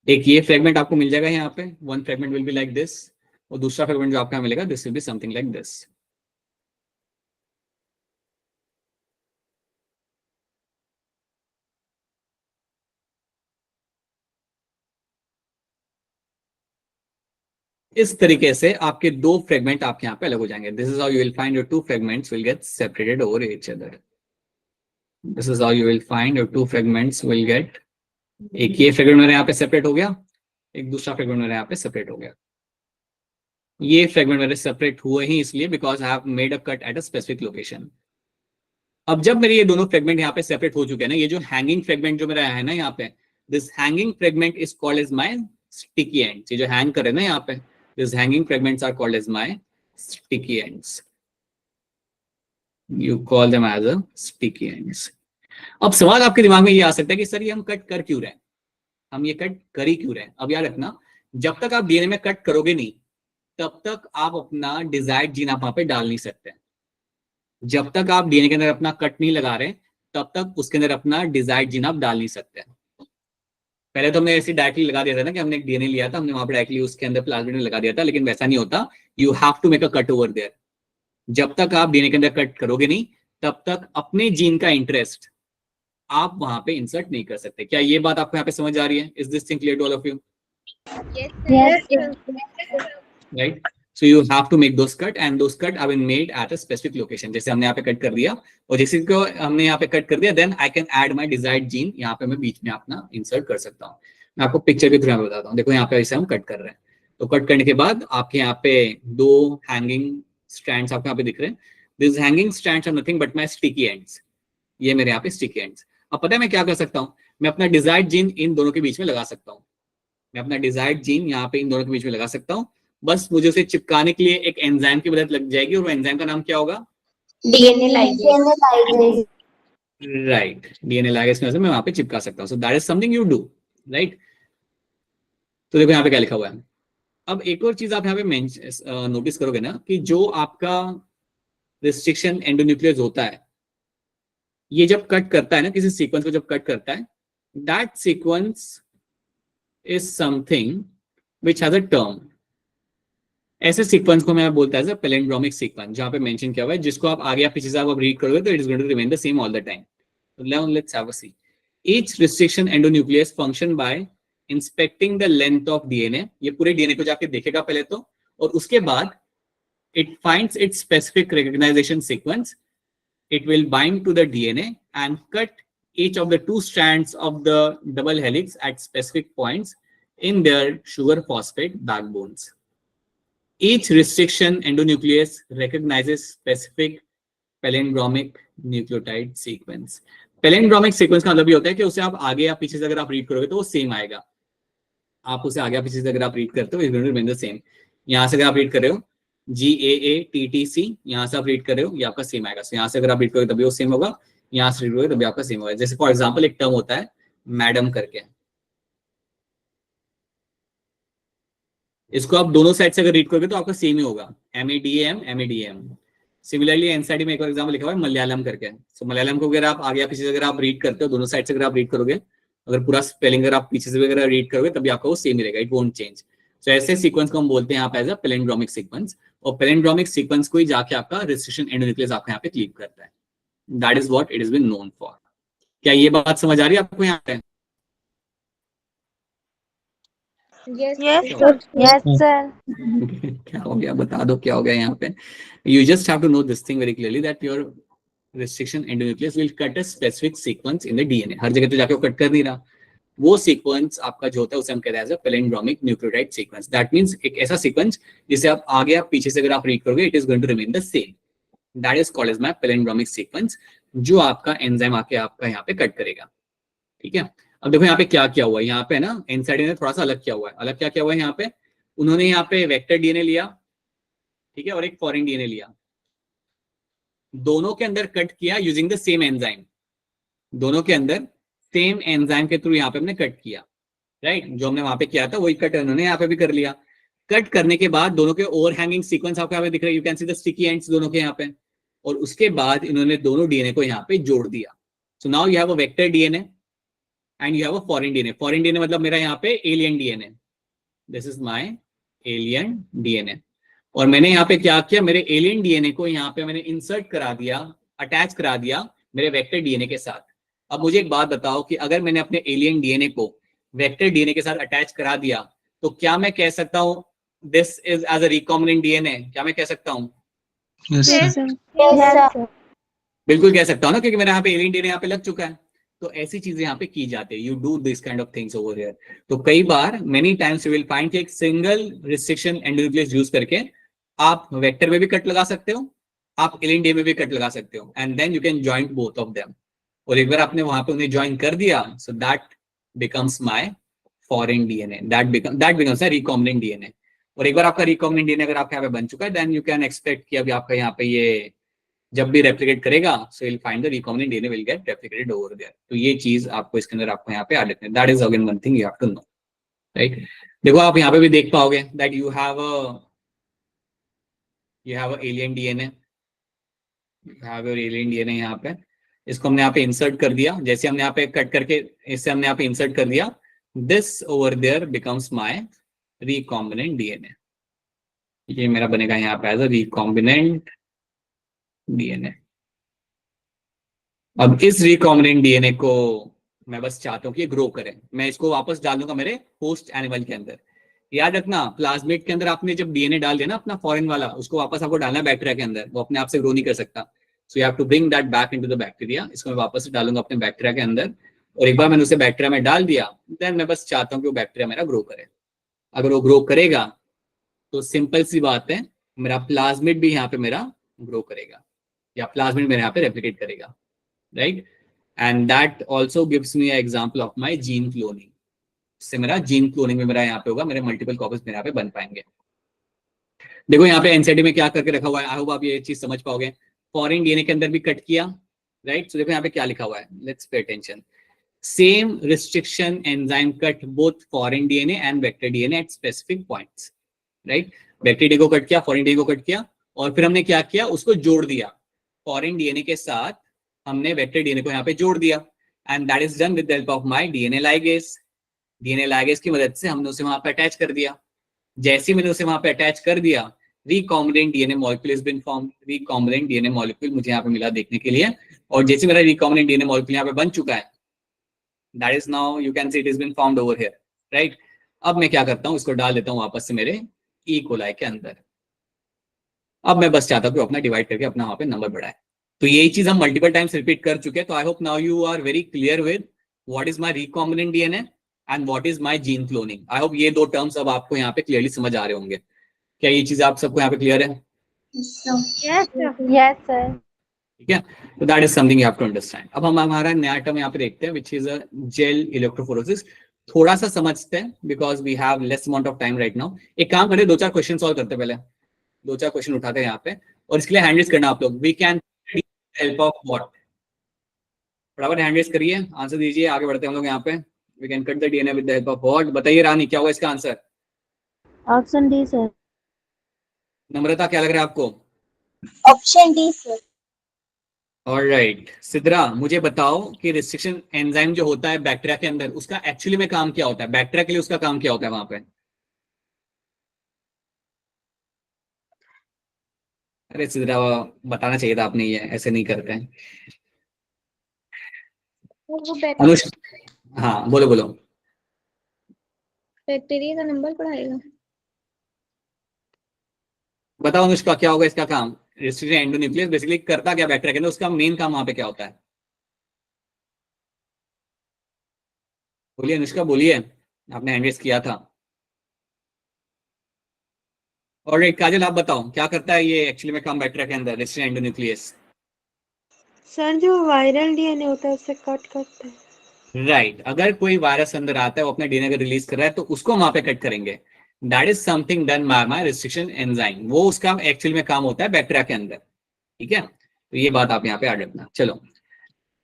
[SPEAKER 1] एक ये फ्रेगमेंट आपको मिल जाएगा यहाँ पे, one fragment will be like this, और दूसरा फ्रेगमेंट जो आपको मिलेगा this will be something like this. इस तरीके से आपके दो फ्रेगमेंट आपके यहाँ पे अलग हो जाएंगे। This is how you will find your two fragments will get separated over each other. This is how you will find your two fragments will get, एक ये फ्रेगमेंट मेरे यहाँ पे सेपरेट हो गया, एक दूसरा फ्रेगमेंट मेरे यहाँ पे सेपरेट हो गया। ये फ्रेगमेंट मेरे सेपरेट हुए ही इसलिए because I have made a cut at a specific location. अब जब मेरे ये दोनों फ्रेगमेंट यहाँ पे सेपरेट हो चुके हैं ना, ये जो हैंगिंग फ्रेगमेंट जो मेरा है ना यहाँ पे, this hanging fragment is called as my sticky ends. ये जो हैंग करे ना यहाँ पे, this hanging fragments are called as my sticky ends, you call them as a sticky ends. अब सवाल आपके दिमाग में ये आ सकता है कि सर ये हम कट कर क्यों रहे हैं, हम ये कट कर ही क्यों रहे हैं। अब याद रखना, जब तक आप डीएनए में कट करोगे नहीं तब तक आप अपना डिजायर्ड जीन आप वहां पे डाल नहीं सकते। जब तक आप डीएनए के अंदर अपना कट नहीं लगा रहे तब तक उसके अंदर अपना डिजायर्ड जीन आप डाल नहीं सकते। पहले तो हमने ऐसे डायरेक्टली लगा दिया था ना कि हमने एक डीएनए लिया था, हमने वहां पर डायरेक्टली उसके अंदर प्लाज्मिड में लगा दिया था, लेकिन वैसा नहीं होता। You have to make a cut over there. जब तक आप डीएनए के अंदर कट करोगे नहीं तब तक अपने जीन का इंटरेस्ट आप वहां पे इंसर्ट नहीं कर सकते। क्या ये बात आपको यहाँ पे समझ आ रही है? Is this thing clear to all of you?
[SPEAKER 2] Yes, sir.
[SPEAKER 1] Right? So you have to make those cut and those cut have been made at a specific location. जैसे हमने यहाँ पे कट कर दिया और जैसे को हमने यहाँ पे कट कर दिया, then I can add my desired gene। यहाँ पे मैं बीच में अपना इंसर्ट कर सकता हूँ। मैं आपको पिक्चर के थ्रू यहाँ बताता हूँ। देखो यहाँ पे ऐसे हम कट कर रहे हैं, तो कट करने के बाद आपके यहाँ पे दो हैंगिंग स्ट्रैंड्स आपको यहाँ पे दिख रहे हैं। This hanging strands are nothing but my sticky ends. ये मेरे यहाँ पे स्टिकी एंड्स। अब पता है मैं क्या कर सकता हूँ? मैं अपना डिजायर्ड जीन इन दोनों के बीच में लगा सकता हूँ। मैं अपना डिजायर्ड जीन यहाँ पे इन दोनों के बीच में लगा सकता हूँ। बस मुझे उसे चिपकाने के लिए एक एंजाइम की मदद लग जाएगी और वो एंजाइम का नाम क्या होगा?
[SPEAKER 3] DNA ligase.
[SPEAKER 1] Right, DNA ligase में मैं वहां पे चिपका सकता हूँ। So that is something you do, right? तो देखो यहाँ पे क्या लिखा हुआ है। अब एक और चीज आप यहाँ पे नोटिस करोगे ना कि जो आपका रिस्ट्रिक्शन एंडोन्यूक्लियस होता है, ये जब कट करता है ना किसी सीक्वेंस को, जब कट करता है, that sequence is something which has a term. ऐसे सीक्वेंस को मैं बोलता है पैलिंड्रोमिक सीक्वेंस, जहां पे मेंशन किया हुआ है, जिसको आप आगे या पीछे से आप रीड करोगे तो it is going to remain the same all the time. Let's have a see. Each restriction endonuclease function by inspecting the length of DNA. ये पूरे डीएनए को जाके देखेगा पहले तो, और उसके बाद it finds its specific recognisation sequence. It will bind to the DNA and cut each of the two strands of the double helix at specific points in their sugar phosphate backbones. Each restriction endonuclease recognizes specific palindromic nucleotide sequence. Palindromic sequence का मतलब ये होता है कि उसे आप आगे या पीछे से अगर आप रीड करोगे तो वो सेम आएगा। आप उसे आगे या पीछे से अगर आप रीड करते हो it will remain the same. यहाँ से अगर आप रीड कर रहे हो GAATTC, यहाँ से आप रीड कर रहे हो, ये आपका सेम आएगा। यहाँ से अगर आप रीड करोगे तभी वो सेम होगा, यहाँ से रीड करोगे तभी आपका सेम होगा। जैसे फॉर एग्जांपल एक टर्म होता है मैडम करके, इसको आप दोनों साइड से अगर रीड करोगे तो आपका सेम ही होगा, MADAM। सिमिलरली एनसीईआरटी में एक और एग्जांपल लिखा हुआ है मलयालम करके। सो मलयालम को अगर आप आगे या पीछे से अगर आप रीड करते हो, दोनों साइड से अगर आप रीड करोगे, अगर पूरा स्पेलिंग अगर आप पीछे से अगर रीड करोगे तभी आपका वो सेम ही रहेगा, इट वोंट चेंज। तो ऐसे सीक्वेंस को हम बोलते हैं यहाँ पे एज अ पैलिंड्रोमिक सीक्वेंस, और पैलिंड्रोमिक सीक्वेंस को ही जाके आपका रिस्ट्रिक्शन एंडोन्यूक्लियस आपको यहाँ पे क्लीव करता है। That is what it is been known for. क्या ये बात समझ आ रही है आपको यहाँ पे?
[SPEAKER 2] Yes, sir.
[SPEAKER 1] क्या हो गया बता दो, क्या हो गया यहाँ पे? You just have to know this thing very clearly that your restriction endonuclease will cut a specific sequence in the DNA। हर जगह तो जाके वो कट कर नहीं रहा, वो सीक्वेंस आपका जो होता है उसे हम कहते हैं palindromic nucleotide sequence. That means एक ऐसा सीक्वेंस जिसे आप आगे या पीछे से अगर आप रीड करोगे it is going to remain the same. That is called as my palindromic sequence, जो आपका एंजाइम आके आपका यहाँ पे कट करेगा। ठीक है, अब देखो यहाँ पे क्या किया हुआ है। यहाँ पे ना एनसीईआरटी ने थोड़ा सा अलग किया हुआ है। अलग क्या किया हुआ है यहाँ पे? उन्होंने यहाँ पे वेक्टर डीएनए लिया, ठीक है, और एक फॉरेन डीएनए लिया, दोनों के अंदर कट किया यूजिंग द सेम एंजाइम। दोनों के अंदर सेम एंजाइम के थ्रू यहाँ पे हमने कट किया, राइट? जो हमने वहां पे किया था वही कट उन्होंने यहाँ पे भी कर लिया। कट करने के बाद दोनों के ओवर हैंगिंग सीक्वेंस आपको यहाँ पे दिख रहा है, you can see the sticky ends दोनों के यहाँ पे, और उसके बाद इन्होंने दोनों डीएनए को यहाँ पे जोड़ दिया। सो now you have a vector DNA and you have a foreign DNA. Foreign DNA मतलब मेरा यहाँ पे alien DNA, this is my alien DNA. और मैंने यहाँ पे क्या किया, मेरे एलियन डीएनए को यहाँ पे मैंने इंसर्ट करा दिया, अटैच करा दिया मेरे वेक्टर डीएनए के साथ। अब मुझे एक बात बताओ कि अगर मैंने अपने एलियन डीएनए को वेक्टर डीएनए के साथ अटैच करा दिया तो क्या मैं कह सकता हूं this is as a recombinant DNA? क्या मैं कह सकता हूं?
[SPEAKER 4] Yes,
[SPEAKER 2] Yes,
[SPEAKER 4] sir.
[SPEAKER 2] sir.
[SPEAKER 1] बिल्कुल कह सकता हूं ना, क्योंकि मेरा यहाँ पे एलियन डीएनए यहाँ पे लग चुका है। तो ऐसी चीजें यहाँ पे की जाती है, you do this kind of things over here. तो कई बार many times you will find कि एक सिंगल रिस्ट्रिक्शन एंडोन्यूक्लियस यूज करके आप वेक्टर में भी कट लगा सकते हो, आप एलियन डीएनए में भी कट लगा सकते हो, and then you can join both of them. और एक बार आपने वहां पे उन्हें ज्वाइन कर दिया, so that becomes my foreign DNA, that becomes a recombinant DNA. और एक बार आपका रिकॉम्बिनेंट डीएनए अगर आपके यहाँ पे बन चुका है, देन यू कैन एक्सपेक्ट कि अभी आपका यहाँ पे ये जब भी रेप्लिकेट करेगा so will find the recombinant DNA will get replicated over there. तो ये चीज आपको इसके अंदर आपको यहाँ पे ऐड रखना है। That is again one thing you have to know, right. देखो आप यहाँ पे भी देख पाओगे that you have alien DNA, alien DNA यहाँ पे, इसको हमने यहाँ पे इंसर्ट कर दिया। जैसे हमने यहाँ पे कट करके इससे हमने यहाँ पे इंसर्ट कर दिया, this over there becomes my recombinant DNA. ये मेरा बनेगा यहाँ पे एज अ रिकॉम्बिनेंट डीएनए। अब इस रिकॉम्बिनेंट डीएनए को मैं बस चाहता हूँ कि ये ग्रो करे। मैं इसको वापस डाल दूंगा मेरे होस्ट एनिमल के अंदर। याद रखना प्लाज्मिड के अंदर आपने जब डीएनए डाल दिया ना अपना फॉरेन वाला, उसको वापस आपको डालना है बैक्टीरिया के अंदर, वो अपने आप से ग्रो नहीं कर सकता। So you have to bring that back into the bacteria. इसको मैं वापस से डालूंगा अपने बैक्टीरिया के अंदर, और एक बार मैंने उसे बैक्टीरिया में डाल दिया, देन मैं बस चाहता हूँ कि वो बैक्टीरिया मेरा ग्रो करे। अगर वो ग्रो करेगा तो सिंपल सी बात है, मेरा प्लाज्मिड भी यहाँ पे मेरा ग्रो करेगा, या प्लाज्मिड मेरे यहाँ पे रेप्लिकेट करेगा, right. And that also gives me example of my gene cloning. इससे मेरा जीन क्लोनिंग में मेरा यहाँ पे होगा, मेरे मल्टीपल कॉपीज मेरे यहाँ पे बन पाएंगे। देखो यहाँ पे एनसीईआरटी में क्या करके रखा हुआ है, आई होप आप ये चीज समझ पाओगे। फॉरेन डीएनए के अंदर भी कट किया, राइट। सो देखो यहाँ पे क्या लिखा हुआ है, let's pay attention. Same restriction enzyme cut both foreign DNA and vector DNA at specific points, right. Vector DNA को कट किया, फॉरेन डीएनए को कट किया, और फिर हमने क्या किया, उसको जोड़ दिया। फॉरेन डीएनए के साथ हमने वेक्टर डीएनए को यहाँ पे जोड़ दिया, and that is done with the help of my DNA ligase. DNA ligase की मदद से हमने उसे वहां पे अटैच कर दिया। जैसे मैंने उसे वहां पे अटैच कर दिया, recombinant DNA molecule is been formed. Recombinant DNA molecule मुझे यहाँ पे मिला देखने के लिए, और जैसे मेरा रिकॉम्बिनेंट डीएनए मॉलिक्यूल यहाँ पे बन चुका है, that is now you can see it is been formed over here, right. अब मैं क्या करता हूँ, इसको डाल देता हूँ वापस से मेरे ई कोलाई के अंदर। अब मैं बस चाहता हूँ कि अपना डिवाइड करके अपना वहां पे नंबर बढ़ाए। तो यही चीज हम मल्टीपल टाइम्स रिपीट कर चुके हैं। तो I hope now you are very clear with what is my recombinant DNA and what is my gene cloning. I hope ये दो टर्म्स अब आपको यहाँ पे क्लियरली समझ आ रहे होंगे। क्या ये चीज आप सबको यहाँ पे क्लियर है?
[SPEAKER 2] Yes, sir.
[SPEAKER 1] ठीक है, तो that is something you have to understand. अब हम हमारा नया टर्म यहाँ पे देखते हैं which is a gel electrophoresis. थोड़ा सा समझते हैं because we have less amount of time right now. एक काम करें, 2-4 क्वेश्चन सॉल्व करते हैं। पहले 2-4 क्वेश्चन उठाते हैं यहाँ पे, और इसके लिए हैंड रेज करना आप लोग। We can help of what, फटाफट हैंड रेज करिए, आंसर दीजिए, आगे बढ़ते हैं हम लोग यहाँ पे। We can cut the DNA with the help of what. बताइए रानी, क्या होगा इसका आंसर?
[SPEAKER 2] Option D, sir.
[SPEAKER 1] नम्रता, क्या लग रहा है आपको?
[SPEAKER 3] Option D sir.
[SPEAKER 1] Alright, Sidra मुझे बताओ कि रिस्ट्रिक्शन एंजाइम जो होता है बैक्टीरिया के अंदर, उसका एक्चुअली में काम क्या होता है? बैक्टीरिया के लिए उसका काम क्या होता है वहां पे? अरे सिद्रा, बताना चाहिए था आपने, ये ऐसे नहीं करते हैं। अनुष, हाँ बोलो बोलो।
[SPEAKER 5] बैक्टीरिया का नंबर बढ़ाएगा।
[SPEAKER 1] बताओ अनुष्का, क्या होगा इसका काम? रिस्ट्रिक्शन एंडोन्यूक्लियस बेसिकली करता क्या बैक्टीरिया के अंदर, उसका मेन काम वहां पे क्या होता है? बोलिए अनुष्का, बोलिए, आपने हैंड रेज किया था। और काजल आप बताओ, क्या करता है ये एक्चुअली में काम बैक्टीरिया के अंदर, रिस्ट्रिक्शन एंडोन्यूक्लियस?
[SPEAKER 2] सर जो वायरल डीएनए होता है उससे कट करता है।
[SPEAKER 1] राइट, अगर कोई वायरस अंदर आता है, वो अपना डीएनए रिलीज कर रहा है, तो उसको वहां पे कट करेंगे। That is something done by my restriction enzyme. वो उसका एक्चुअली में काम होता है बैक्टीरिया के अंदर, ठीक है। तो ये बात आप यहाँ पे याद रखना। चलो,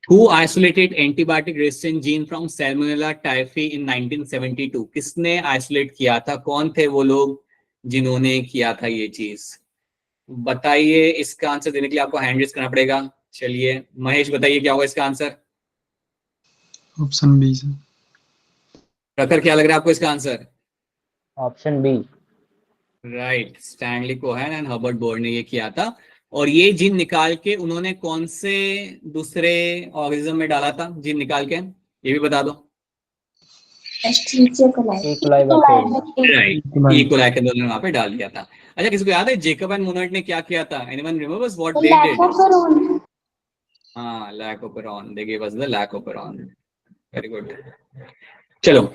[SPEAKER 1] Who isolated antibiotic resistant gene from Salmonella typhi in 1972? किसने आइसोलेट किया था? कौन थे वो लोग जिन्होंने किया था ये चीज? बताइए। इसका आंसर देने के लिए आपको हैंड रेज करना पड़ेगा। चलिए महेश, बताइए क्या होगा इसका आंसर?
[SPEAKER 4] Option B sir.
[SPEAKER 1] प्रखर, क्या लग रहा है आपको इसका answer?
[SPEAKER 6] Option B.
[SPEAKER 1] Right, Stanley Cohen and Herbert Boyer ने ये किया था। और ये जीन निकाल के उन्होंने कौन से दूसरे ऑर्गेनिज्म में डाला था? जीन निकाल के ये भी बता दो।
[SPEAKER 6] राइट, ई कोलाई
[SPEAKER 1] के अंदर वहां पे डाल दिया था। अच्छा, किसी को याद है जेकब एंड मोनट ने क्या किया था? Anyone remembers what they did? हाँ, lac operon, they give us the lac operon. Very good. चलो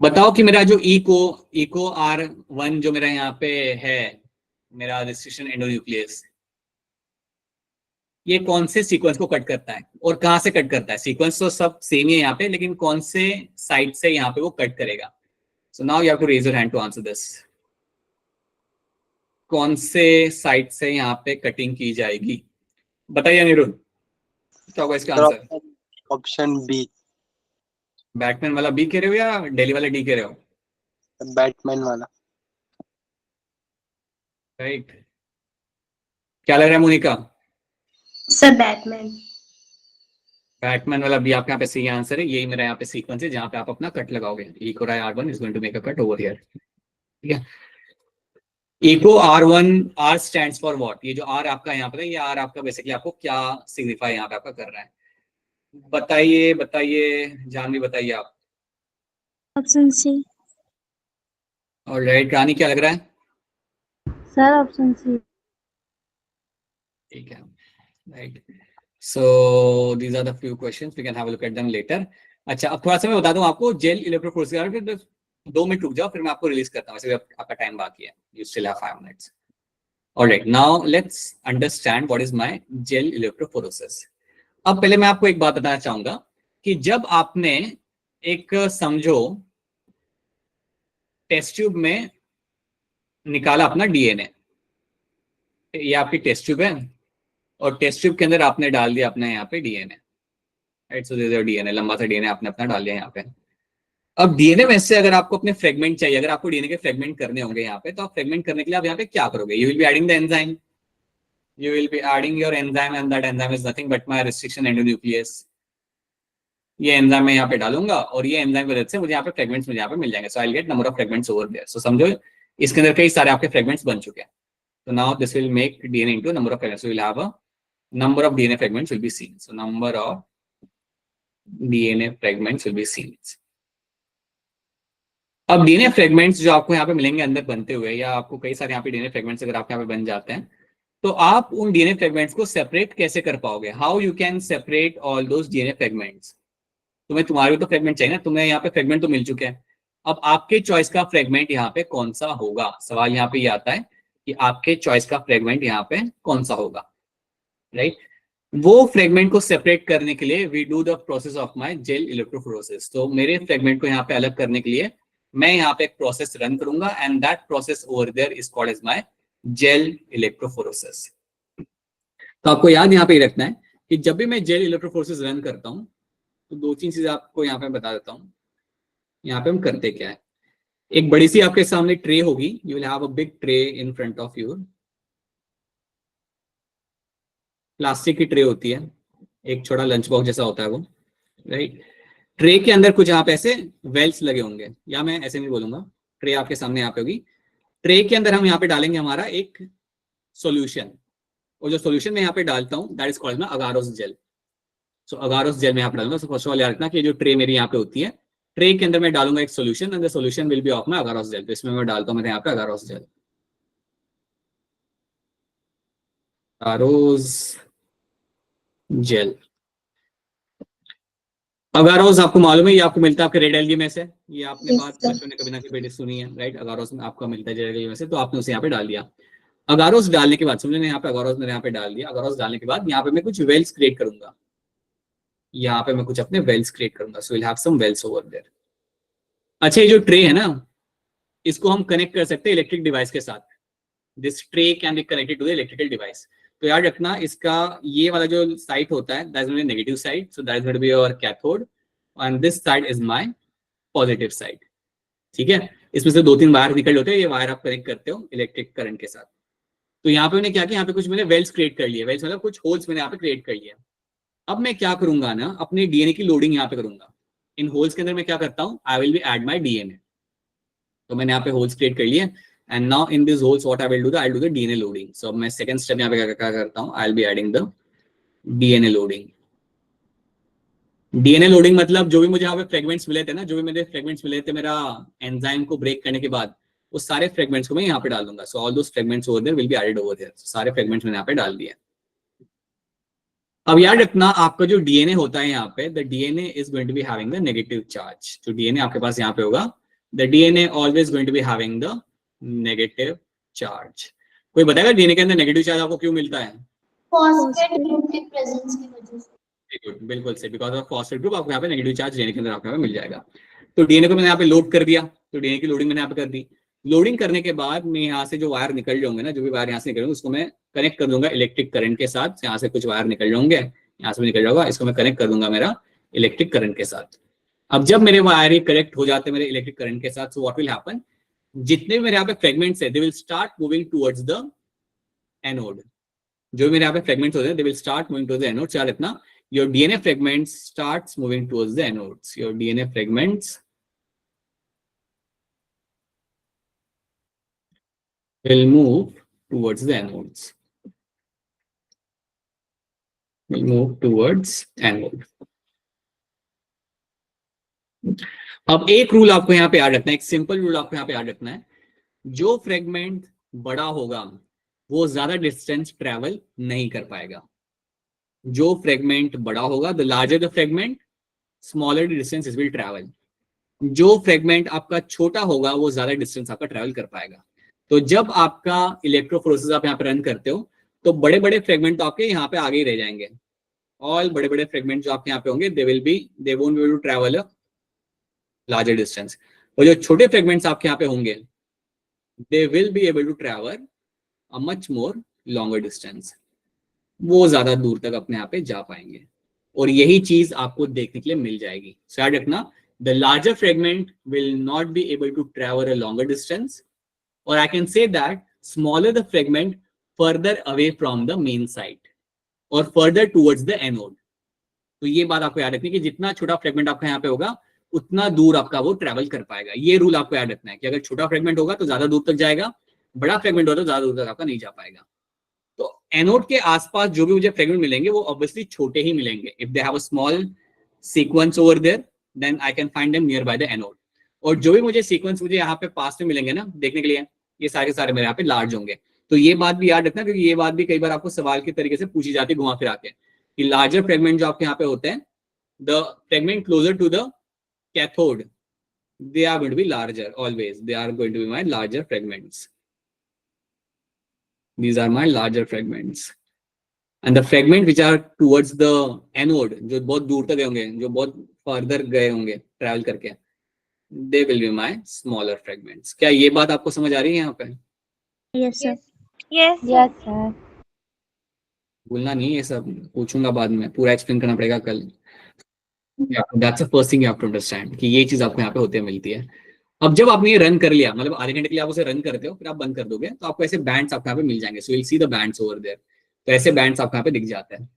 [SPEAKER 1] बताओ कि मेरा जो इको R1 जो मेरा यहाँ पे है, मेरा रिस्ट्रिक्शन एंडोन्यूक्लियस, ये कौन से सीक्वेंस को कट करता है और कहां से कट करता है? सीक्वेंस तो सब सेम ही है यहाँ पे, लेकिन कौन से साइड से यहाँ पे वो कट करेगा? So now you have to raise your hand to answer this. कौन से साइड से यहाँ पे कटिंग की जाएगी? बताइए अनिरुद्ध, क्या होगा इसका आंसर?
[SPEAKER 5] ऑप्शन बी,
[SPEAKER 1] बैटमैन वाला बी कह रहे हो या डेली वाला डी कह रहे हो?
[SPEAKER 5] बैटमैन वाला।
[SPEAKER 1] राइट, क्या लग रहा है मोनिका?
[SPEAKER 3] Sir Batman.
[SPEAKER 1] बैटमैन वाला बी आपके यहाँ पे सही आंसर है। यही मेरा यहाँ पे सीक्वेंस है जहाँ पे आप अपना कट लगाओगे। Eco R1 is going to make a cut over here. ठीक है, Eco R1, R stands for what? ये जो R आपका यहाँ पे, ये R आपका बेसिकली आपको क्या सिग्निफाई यहाँ पे आपका कर रहा है? बताइए बताइए, जानवी बताइए आप।
[SPEAKER 7] Option C.
[SPEAKER 1] और राइट, रानी क्या लग रहा है?
[SPEAKER 7] Sir option C.
[SPEAKER 1] ठीक है, right. So these are the few questions, we can have a look at them later. अच्छा, अब थोड़ा सा मैं बता दूं आपको जेल इलेक्ट्रोफोरेसिस के बारे में। 2 मिनट रुक जाओ, फिर मैं आपको रिलीज करता हूं। वैसे आपका टाइम बाकी है, you still have 5 minutes. Alright, now let's understand what is my gel electrophoresis. अब पहले मैं आपको एक बात बताना चाहूंगा कि जब आपने एक समझो टेस्ट ट्यूब में निकाला अपना डीएनए, ये आपकी टेस्ट ट्यूब है और टेस्ट ट्यूब के अंदर आपने डाल दिया अपने यहाँ पे DNA. Right, so this is DNA, लंबा सा डीएनए आपने अपना डाल दिया यहाँ पे। अब डीएनए में से अगर आपको अपने फ्रेगमेंट चाहिए, अगर आपको डीएनए के फ्रेगमेंट करने होंगे यहाँ पे, तो आप फ्रेगमेंट करने के लिए आप यहाँ पे क्या करोगे? You will be adding the enzyme, you will be adding your enzyme and that enzyme is nothing but my restriction endonuclease। ये एंजाइम मैं यहाँ पे डालूंगा और ये एंजाइम की वजह से मुझे यहाँ पे फ्रेगमेंट्स मुझे यहाँ पे मिल जाएंगे। So I will get number of fragments over there. सो समझो इसके अंदर कई सारे आपके फ्रेगमेंट्स बन चुके हैं। तो now this will make DNA into number of fragments. We will have a number of DNA fragments will be seen। So number of DNA fragments will be seen। अब डीएनए फ्रेगमेंट्स जो आपको यहाँ पे मिलेंगे अंदर बनते हुए, या आपको कई सारे यहाँ पे डीएनए फ्रेगमेंट्स अगर आपके यहाँ पे बन जाते हैं, तो आप उन डीएनए फ्रेगमेंट्स को सेपरेट कैसे कर पाओगे? How you can separate all those DNA fragments? तुम्हें तुम्हारे तो फ्रेगमेंट चाहिए ना, तुम्हें यहाँ पे फ्रेगमेंट तो मिल चुके हैं। अब आपके चॉइस का फ्रेगमेंट यहाँ पे कौन सा होगा? सवाल यहाँ पे ये आता है कि आपके चॉइस का फ्रेगमेंट यहाँ पे कौन सा होगा, राइट? वो फ्रेगमेंट को सेपरेट करने के लिए we do the process of my gel electrophoresis. तो मेरे फ्रेगमेंट को यहाँ पे अलग करने के लिए मैं यहाँ पे एक प्रोसेस रन करूंगा and that process over there is called as my gel electrophoresis. तो आपको याद यहाँ पे रखना है कि जब भी मैं जेल इलेक्ट्रोफोरेसिस रन करता हूँ तो 2-3 चीजें आपको यहाँ पे बता देता हूँ। यहाँ पे हम करते क्या है, एक बड़ी सी आपके सामने ट्रे होगी। You will have a big tray in front of your. Plastic की ट्रे होती है, एक छोटा लंच बॉक्स जैसा होता है वो, राइट? ट्रे के अंदर कुछ यहाँ पे ऐसे वेल्स लगे होंगे, या मैं ऐसे नहीं बोलूंगा, ट्रे आपके सामने यहाँ पे होगी। ट्रे के अंदर हम यहाँ पे डालेंगे हमारा एक सॉल्यूशन, और जो सॉल्यूशन मैं यहाँ पे डालता हूँ that is called agarose gel. So agarose gel में यहाँ पे डालूंगा। सो फर्स्ट ऑफ ऑल याद रखना कि जो ट्रे मेरी यहाँ पे होती है, ट्रे के अंदर मैं डालूंगा एक solution and the solution will be of my agarose gel. तो इसमें मैं डालता हूँ मेरे यहाँ पे अगारोस जेल, अगारोस जेल। अगारोस आपको मालूम है, ये आपको मिलता है आपके रेड एल्गी में से। ये आपने
[SPEAKER 3] Yes,
[SPEAKER 1] बात
[SPEAKER 3] sir।
[SPEAKER 1] बच्चों ने कभी ना कभी सुनी है, राइट? अगारोस में आपका मिलता है रेड एल्गी में से, तो आपने उसे यहाँ पे डाल दिया। अगारोस डालने के बाद समझे, यहाँ पे अगारोस मैंने यहाँ पे डाल दिया। अगारोस डालने के बाद यहाँ पे मैं कुछ वेल्स क्रिएट करूंगा, यहाँ पे मैं कुछ अपने वेल्स क्रिएट करूंगा। So will have some wells over there. अच्छा, ये जो ट्रे है ना, इसको हम कनेक्ट कर सकते हैं इलेक्ट्रिक डिवाइस के साथ। This tray can be connected to the electrical device. तो याद रखना, इसका ये वाला जो साइड होता है that is my negative side, so that is going to be your cathode and this side is my positive side. ठीक है, इसमें से 2-3 वायर निकल होते हैं, ये वायर आप कनेक्ट करते हो इलेक्ट्रिक करंट के साथ। तो यहाँ पे मैंने क्या किया, यहाँ पे कुछ मैंने वेल्स क्रिएट कर लिए। वेल्स मतलब कुछ होल्स मैंने यहाँ पे क्रिएट कर लिया। अब मैं क्या करूंगा ना, अपने डीएनए की लोडिंग यहाँ पे करूंगा। इन होल्स के अंदर मैं क्या करता हूँ, I will be add my DNA. तो मैंने यहाँ पे होल्स क्रिएट कर लिए and now in this holes what I will do, I will do the DNA loading. So अब मैं सेकंड स्टेप यहाँ पे क्या करता हूँ, I will be adding the DNA loading. DNA loading मतलब जो भी मुझे यहाँ पे फ्रेगमेंट्स मिले थे ना, जो भी मेरे फ्रेगमेंट्स मिले थे मेरा एंजाइम को ब्रेक करने के बाद, वो सारे फ्रेगमेंट्स को मैं यहाँ पे डाल दूंगा। So all those fragments over there will be added over there. सारे फ्रेगमेंट्स मैंने यहाँ पे डाल दिए। अब याद रखना, आपका जो डीएनए होता है यहाँ पे, the DNA is going to be having the negative charge. जो डीएनए आपके पास यहाँ पे होगा, the DNA always going to be having the negative charge. कोई बताएगा डीएनए के अंदर नेगेटिव चार्ज आपको क्यों मिलता है?
[SPEAKER 3] फॉस्फेट ग्रुप की प्रेजेंस की वजह से।
[SPEAKER 1] बिल्कुल सही, बिकॉज ऑफ फॉस्फेट ग्रुप आपको यहाँ पे नेगेटिव चार्ज डीएनए के अंदर आपको यहाँ पे मिल जाएगा। तो डीएनए को मैंने यहाँ पे लोड कर दिया, तो डीएनए की लोडिंग मैंने यहाँ पे कर दी। लोडिंग करने के बाद मैं यहाँ से जो वायर निकल जाऊंगे ना, जो भी वायर यहाँ से निकल जाऊंगे उसको मैं कनेक्ट कर दूंगा इलेक्ट्रिक करंट के साथ। यहाँ से कुछ वायर निकल जाएंगे, यहाँ से भी निकल जाएगा, इसको मैं कनेक्ट कर दूंगा मेरा इलेक्ट्रिक करंट के साथ। अब जब मेरे वायर कनेक्ट हो जाते हैं मेरे इलेक्ट्रिक करंट के साथ, सो व्हाट विल हैपन, जितने भी मेरे यहाँ पे फ्रेगमेंट्स है they will start moving towards the anode. जो मेरे यहाँ पे फ्रेगमेंट्स होते हैं they will start moving towards the anode. चार इतना, your DNA fragments starts moving towards the anodes. Your DNA fragments will move towards the anodes. Will move towards anode. अब एक रूल आपको यहाँ पे याद रखना है, एक सिंपल रूल आपको यहाँ पे याद रखना है। जो फ्रेगमेंट बड़ा होगा वो ज्यादा डिस्टेंस ट्रेवल नहीं कर पाएगा। जो फ्रेगमेंट बड़ा होगा, the larger the fragment, smaller the distance it will travel. जो फ्रेगमेंट आपका छोटा होगा वो ज्यादा डिस्टेंस आपका ट्रेवल कर पाएगा। तो जब आपका इलेक्ट्रोफोरेसिस आप यहाँ पे रन करते हो तो बड़े बड़े फ्रेगमेंट तो आपके यहाँ पे आगे ही रह जाएंगे। ऑल बड़े बड़े फ्रेगमेंट जो आपके यहाँ पे होंगे they won't be able to travel a larger distance. और जो छोटे फ्रेगमेंट्स आपके यहाँ पे होंगे they will be able to travel a much more longer distance. वो ज्यादा दूर तक अपने यहाँ पे जा पाएंगे और यही चीज आपको देखने के लिए मिल जाएगी। सो याद रखना, the larger fragment will not be able to travel a longer distance, or I can say that smaller the fragment, further away from the main site or further towards the anode. तो ये बात आपको याद रखनी कि जितना छोटा fragment आपका यहाँ पे होगा उतना दूर आपका वो ट्रैवल कर पाएगा। ये रूल आपको याद रखना है कि अगर छोटा फ्रेगमेंट होगा तो ज्यादा दूर तक जाएगा, बड़ा फ्रेगमेंट होगा तो ज्यादा दूर तक आपका नहीं जा पाएगा। तो एनोड के आसपास जो भी मुझे फ्रेगमेंट मिलेंगे वो ऑब्वियसली छोटे ही मिलेंगे। If they have a small sequence over there then I can find them near by the anode. और जो भी मुझे सीक्वेंस मुझे यहाँ पे पास में मिलेंगे ना देखने के लिए, ये सारे मेरे यहाँ पे लार्ज होंगे। तो ये बात भी याद रखना क्योंकि ये बात भी कई बार आपको सवाल के तरीके से पूछी जाती है घुमा फिरा के कि लार्जर फ्रेगमेंट जो आपके यहाँ पे होते हैं, the fragment closer to the cathode they are going to be larger always. They are going to be my larger fragments. These are my larger fragments. And the fragment which are towards the anode, जो बहुत दूर तक गए होंगे, जो बहुत further गए होंगे ट्रैवल करके, they will be my smaller fragments. क्या ये बात आपको समझ आ रही है यहाँ पे?
[SPEAKER 7] Yes, sir.
[SPEAKER 2] Yes,
[SPEAKER 3] Yes, sir.
[SPEAKER 1] भूलना नहीं, ये सब पूछूंगा बाद में, पूरा एक्सप्लेन करना पड़ेगा कल। That's the first thing you have to understand कि ये चीज आपको यहाँ पे होते मिलती है। अब जब आपने ये रन कर लिया, मतलब आधे घंटे के लिए आप उसे रन करते हो फिर आप बंद कर दोगे तो आपको ऐसे बैंड्स आपको यहाँ पे मिल जाएंगे। So you will see the bands over there. तो ऐसे बैंड्स आपको यहाँ पे दिख जाते हैं,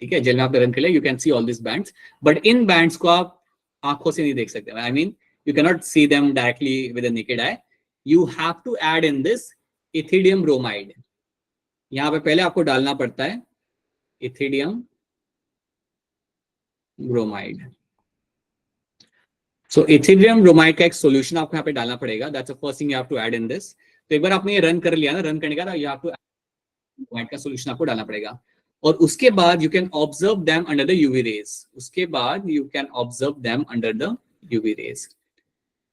[SPEAKER 1] ठीक है। जेल में आपने रन कर लिया, you can see all this bands, but in bands को आप आंखों से नहीं देख सकते। I mean you cannot see them directly with a naked eye. You have to add in this ethidium bromide. यहाँ पे पहले आपको डालना पड़ता है ethidium bromide. So ethidium bromide का एक solution आपको यहाँ पे डालना पड़ेगा. That's the first thing you have to add in this. तो एक बार आपने ये रन कर लिया ना, रन करने का you have to add bromide का solution आपको डालना पड़ेगा। और उसके बाद you can observe them under the UV rays. उसके बाद you can observe them under the UV rays.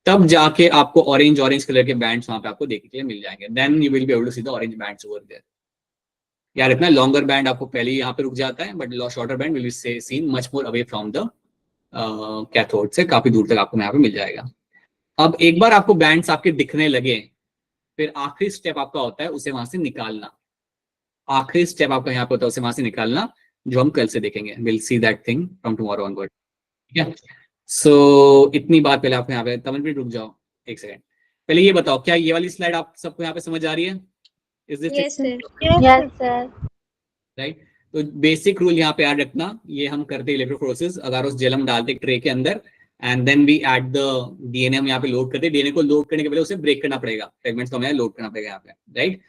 [SPEAKER 1] तब जाके आपको ऑरेंज कलर के बैंड्स वहां पे आपको देखने के लिए मिल जाएंगे। Then you will be able to see the orange bands over there. यार इतना लॉन्गर बैंड आपको पहले ही यहाँ पे रुक जाता है, but shorter band will be seen much more away from the cathode से, काफी दूर तक आपको यहाँ पे मिल जाएगा। अब एक बार आपको बैंड्स आपके दिखने लगे, फिर आखिरी स्टेप आपका होता है उसे वहां से निकालना। आखिरी स्टेप आपका यहाँ पे होता है उसे वहां से निकालना, जो हम कल से देखेंगे। Will see that thing from tomorrow onward, ठीक है। सो इतनी बात पहले आपको यहाँ पे, तमन भी रुक जाओ एक सेकंड। पहले ये बताओ, क्या ये वाली स्लाइड आप सबको यहाँ पे समझ आ रही है? Is this
[SPEAKER 2] yes, sir.
[SPEAKER 3] Yes, sir.
[SPEAKER 1] Right? तो बेसिक रूल यहाँ पे याद रखना, ये हम करते हैं इलेक्ट्रोफोरेसिस। अगर उस जेल हम डालते ट्रे के अंदर and then we add the DNA, हम यहाँ पे लोड करते हैं। डीएनए को लोड करने के पहले उसे ब्रेक करना पड़ेगा, फ्रेगमेंट्स को हमें लोड करना पड़ेगा यहाँ पे, right?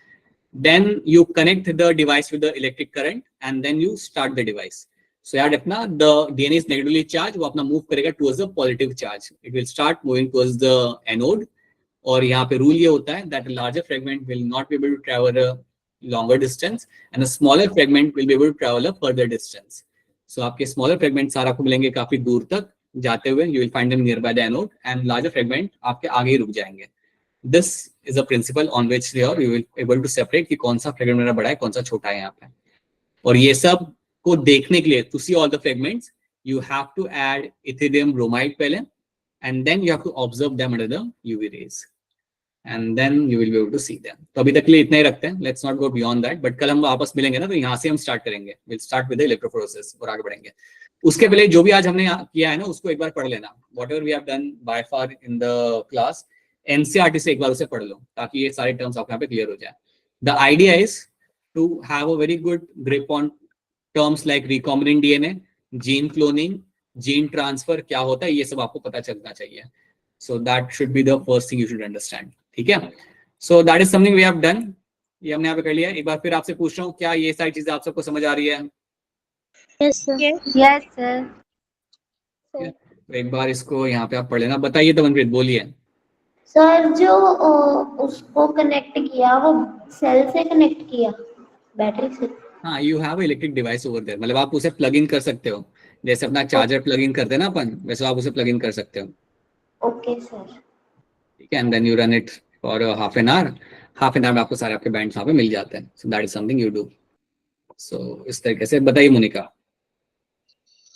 [SPEAKER 1] Then you connect the device with the electric current and then you start the device. So याद रखना, the DNA is negatively charged, वो अपना मूव करेगा towards the positive charge. It will start moving towards the anode. और यहाँ पे rule ये होता है that a larger fragment will not be able to travel a longer distance and a smaller fragment will be able to travel a further distance. So आपके smaller fragment सारा आपको मिलेंगे काफी दूर तक जाते हुए, you will find them nearby the anode, and larger fragment आपके आगे ही रुक जाएंगे। This is a principle on which you will able to separate कि कौन सा fragment मेरा बड़ा है, कौन सा छोटा है यहाँ पे। और ये सब को देखने के लिए, to see all the fragments, you have to add ethidium bromide पहले, and then you have to observe them under the UV rays. and then you will be able to see them. तो अभी तक के लिए इतना ही रखते हैं, let's not go beyond that. But कल हम वापस मिलेंगे ना, तो यहाँ से हम स्टार्ट करेंगे. We'll start with the electrophoresis और आगे बढ़ेंगे. उसके पहले जो भी आज हमने किया है ना, उसको एक बार पढ़ लेना. Whatever we have done by far in the class, NCERT से एक बार उसे पढ़ लो, ताकि ये सारे टर्म्स आपको यहाँ पे क्लियर हो जाए. The idea is to have a very good grip on terms like recombinant DNA, gene cloning, gene transfer क्या होता है, ये सब आपको पता चलना चाहिए. So that should be the first thing you should understand. ठीक है? So that is something we have done. ये हमने यहाँ पे कर लिया. एक बार फिर आपसे पूछ रहा हूँ, क्या ये सारी चीजें आप सबको समझ आ रही है?
[SPEAKER 7] Yes, sir.
[SPEAKER 2] Yes, sir.
[SPEAKER 1] तो एक बार इसको यहाँ पे आप पढ़ लेना. बताइए तमनप्रीत, बोलिए.
[SPEAKER 8] सर जो उसको कनेक्ट किया वो सेल से कनेक्ट किया, बैटरी से.
[SPEAKER 1] हाँ, you have an electric device over there. मतलब आप उसे प्लग इन कर सकते हो, जैसे अपना चार्जर प्लग इन करते हैं ना अपन, वैसे आप उसे प्लग इन कर सकते हो.
[SPEAKER 8] Okay sir.
[SPEAKER 1] ठीक है, and then you run it for half an hour. Half an hour में आपको सारे आपके बैंड्स वहाँ पे मिल जाते हैं. So that is something you do. So इस तरीके से. बताइए मोनिका.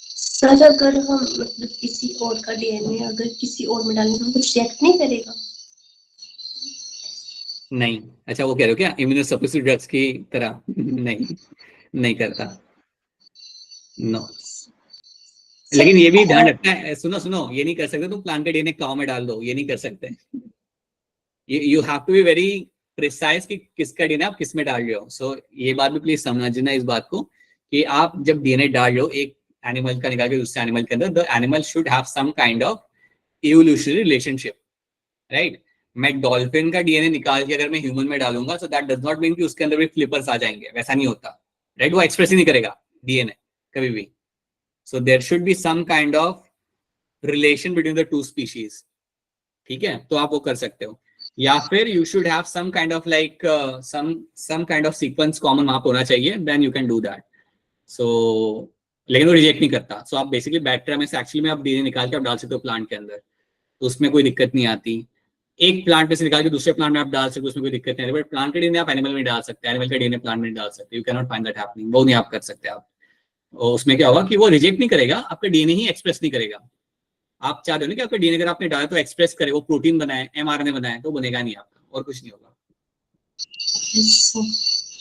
[SPEAKER 3] सर अगर हम मतलब किसी और का डीएनए अगर किसी और में डालेंगे तो कुछ रिएक्ट नहीं करेगा?
[SPEAKER 1] नहीं. अच्छा, वो कह रहे हो क्या इम्यूनोसप्रेसिव ड्रग्स की तरह? नहीं करता. नो. लेकिन ये भी ध्यान रखना है. सुनो, ये नहीं कर सकते तुम प्लांट का डीएनए काऊ में डाल दो, ये नहीं कर सकते. You have to be very precise कि किसका डीएनए आप किस में डाल रहे हो. सो ये बात भी प्लीज समझना इस बात को कि आप जब डीएनए डाल रहे हो एक एनिमल का निकाल के दूसरे एनिमल के अंदर, the animal should have some kind of evolutionary relationship, right. मैं डॉल्फिन का डीएनए निकाल के अगर मैं ह्यूमन में डालूंगा, so that does not mean कि उसके अंदर भी फ्लिपर्स आ जाएंगे. वैसा नहीं होता, राइट. वो एक्सप्रेस ही नहीं करेगा डीएनए कभी भी. So there should be some kind of relation between the two species. ठीक है, तो आप वो कर सकते हो. या फिर you should have some kind of like some kind of sequence common वहां पर होना चाहिए, then you can do that. So लेकिन वो रिजेक्ट नहीं करता. सो आप बेसिकली बैक्टीरिया में से एक्चुअली में आप डीएनए निकाल के आप डाल सकते हो प्लांट के अंदर, तो उसमें कोई दिक्कत नहीं आती. एक प्लांट में से निकाल के दूसरे प्लांट में आप डाल सकते हो, उसमें कोई दिक्कत नहीं आती. बट प्लांट का डीएनए आप एनिमल में डाल सकते हैं, एनिमल का डीएनए प्लांट में डाल सकते हैं. You can not find that happening. वो नहीं आप कर सकते आप. और उसमें क्या होगा कि वो रिजेक्ट नहीं करेगा, आपका डीएनए ही एक्सप्रेस नहीं करेगा. आप चाहते हो ना कि आपका डीएनए अगर आपने डाला तो एक्सप्रेस करे, वो प्रोटीन बनाए, एमआरएनए बनाए, तो बनेगा नहीं आपका, और कुछ नहीं होगा.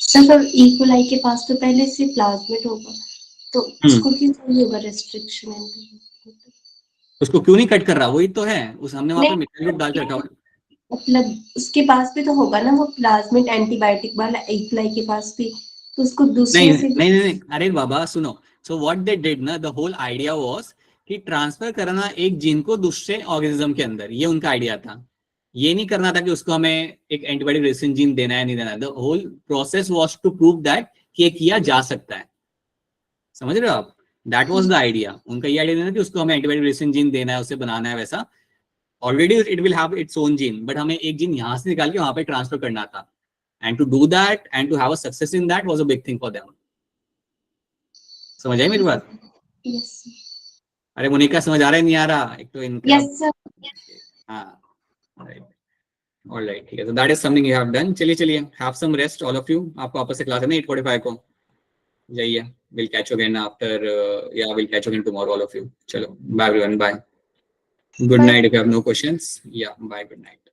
[SPEAKER 3] सर इकोलाई के पास तो पहले से प्लाज्मिड होगा, तो उसको क्यों नहीं होगा रेस्ट्रिक्शन?
[SPEAKER 1] उसको क्यों नहीं कट कर रहा? वही तो है, उस हमने वहां पे मिथाइल डाल के रखा हुआ.
[SPEAKER 3] मतलब उसके पास भी तो होगा ना वो प्लाज्मिड एंटीबायोटिक वाला, इकोलाई के पास भी, तो उसको दूसरे से
[SPEAKER 1] नहीं. अरे बाबा सुनो. सो व्हाट दे डिड ना, द होल आइडिया वाज कि ट्रांसफर करना एक जीन को दूसरे ऑर्गेनिज्म के अंदर, ये उनका आइडिया था. ये नहीं करना था कि उसको हमें एक एंटीबायोटिक रेजिस्टेंट जीन देना है नहीं देना. The whole process was to prove that कि ये किया जा सकता है. समझ रहे हो आप? That was the idea. उनका ये आइडिया था कि उसको हमें एंटीबायोटिक रेजिस्टेंट जीन देना है, उसे बनाना है वैसा. Already it will have its own gene, but हमें एक जीन यहाँ से निकाल के वहां पे ट्रांसफर करना था. And to do that and to have a success in that was a big thing for them. समझ आई मेरी बात?
[SPEAKER 3] यस.
[SPEAKER 1] अरे मोनिका समझ आ रहा है नहीं आ रहा? एक तो इनका
[SPEAKER 3] यस सर.
[SPEAKER 1] हाँ, राइट. ऑलराइट, ठीक है. So that is something you have done. चलिए have some rest all of you. आपको वापस से क्लास है ना 8:45 को, जाइए. Will catch you again after, या will catch you again tomorrow all of you. चलो bye everyone, bye. Good night. If you have no questions, या बाय, गुड नाइट.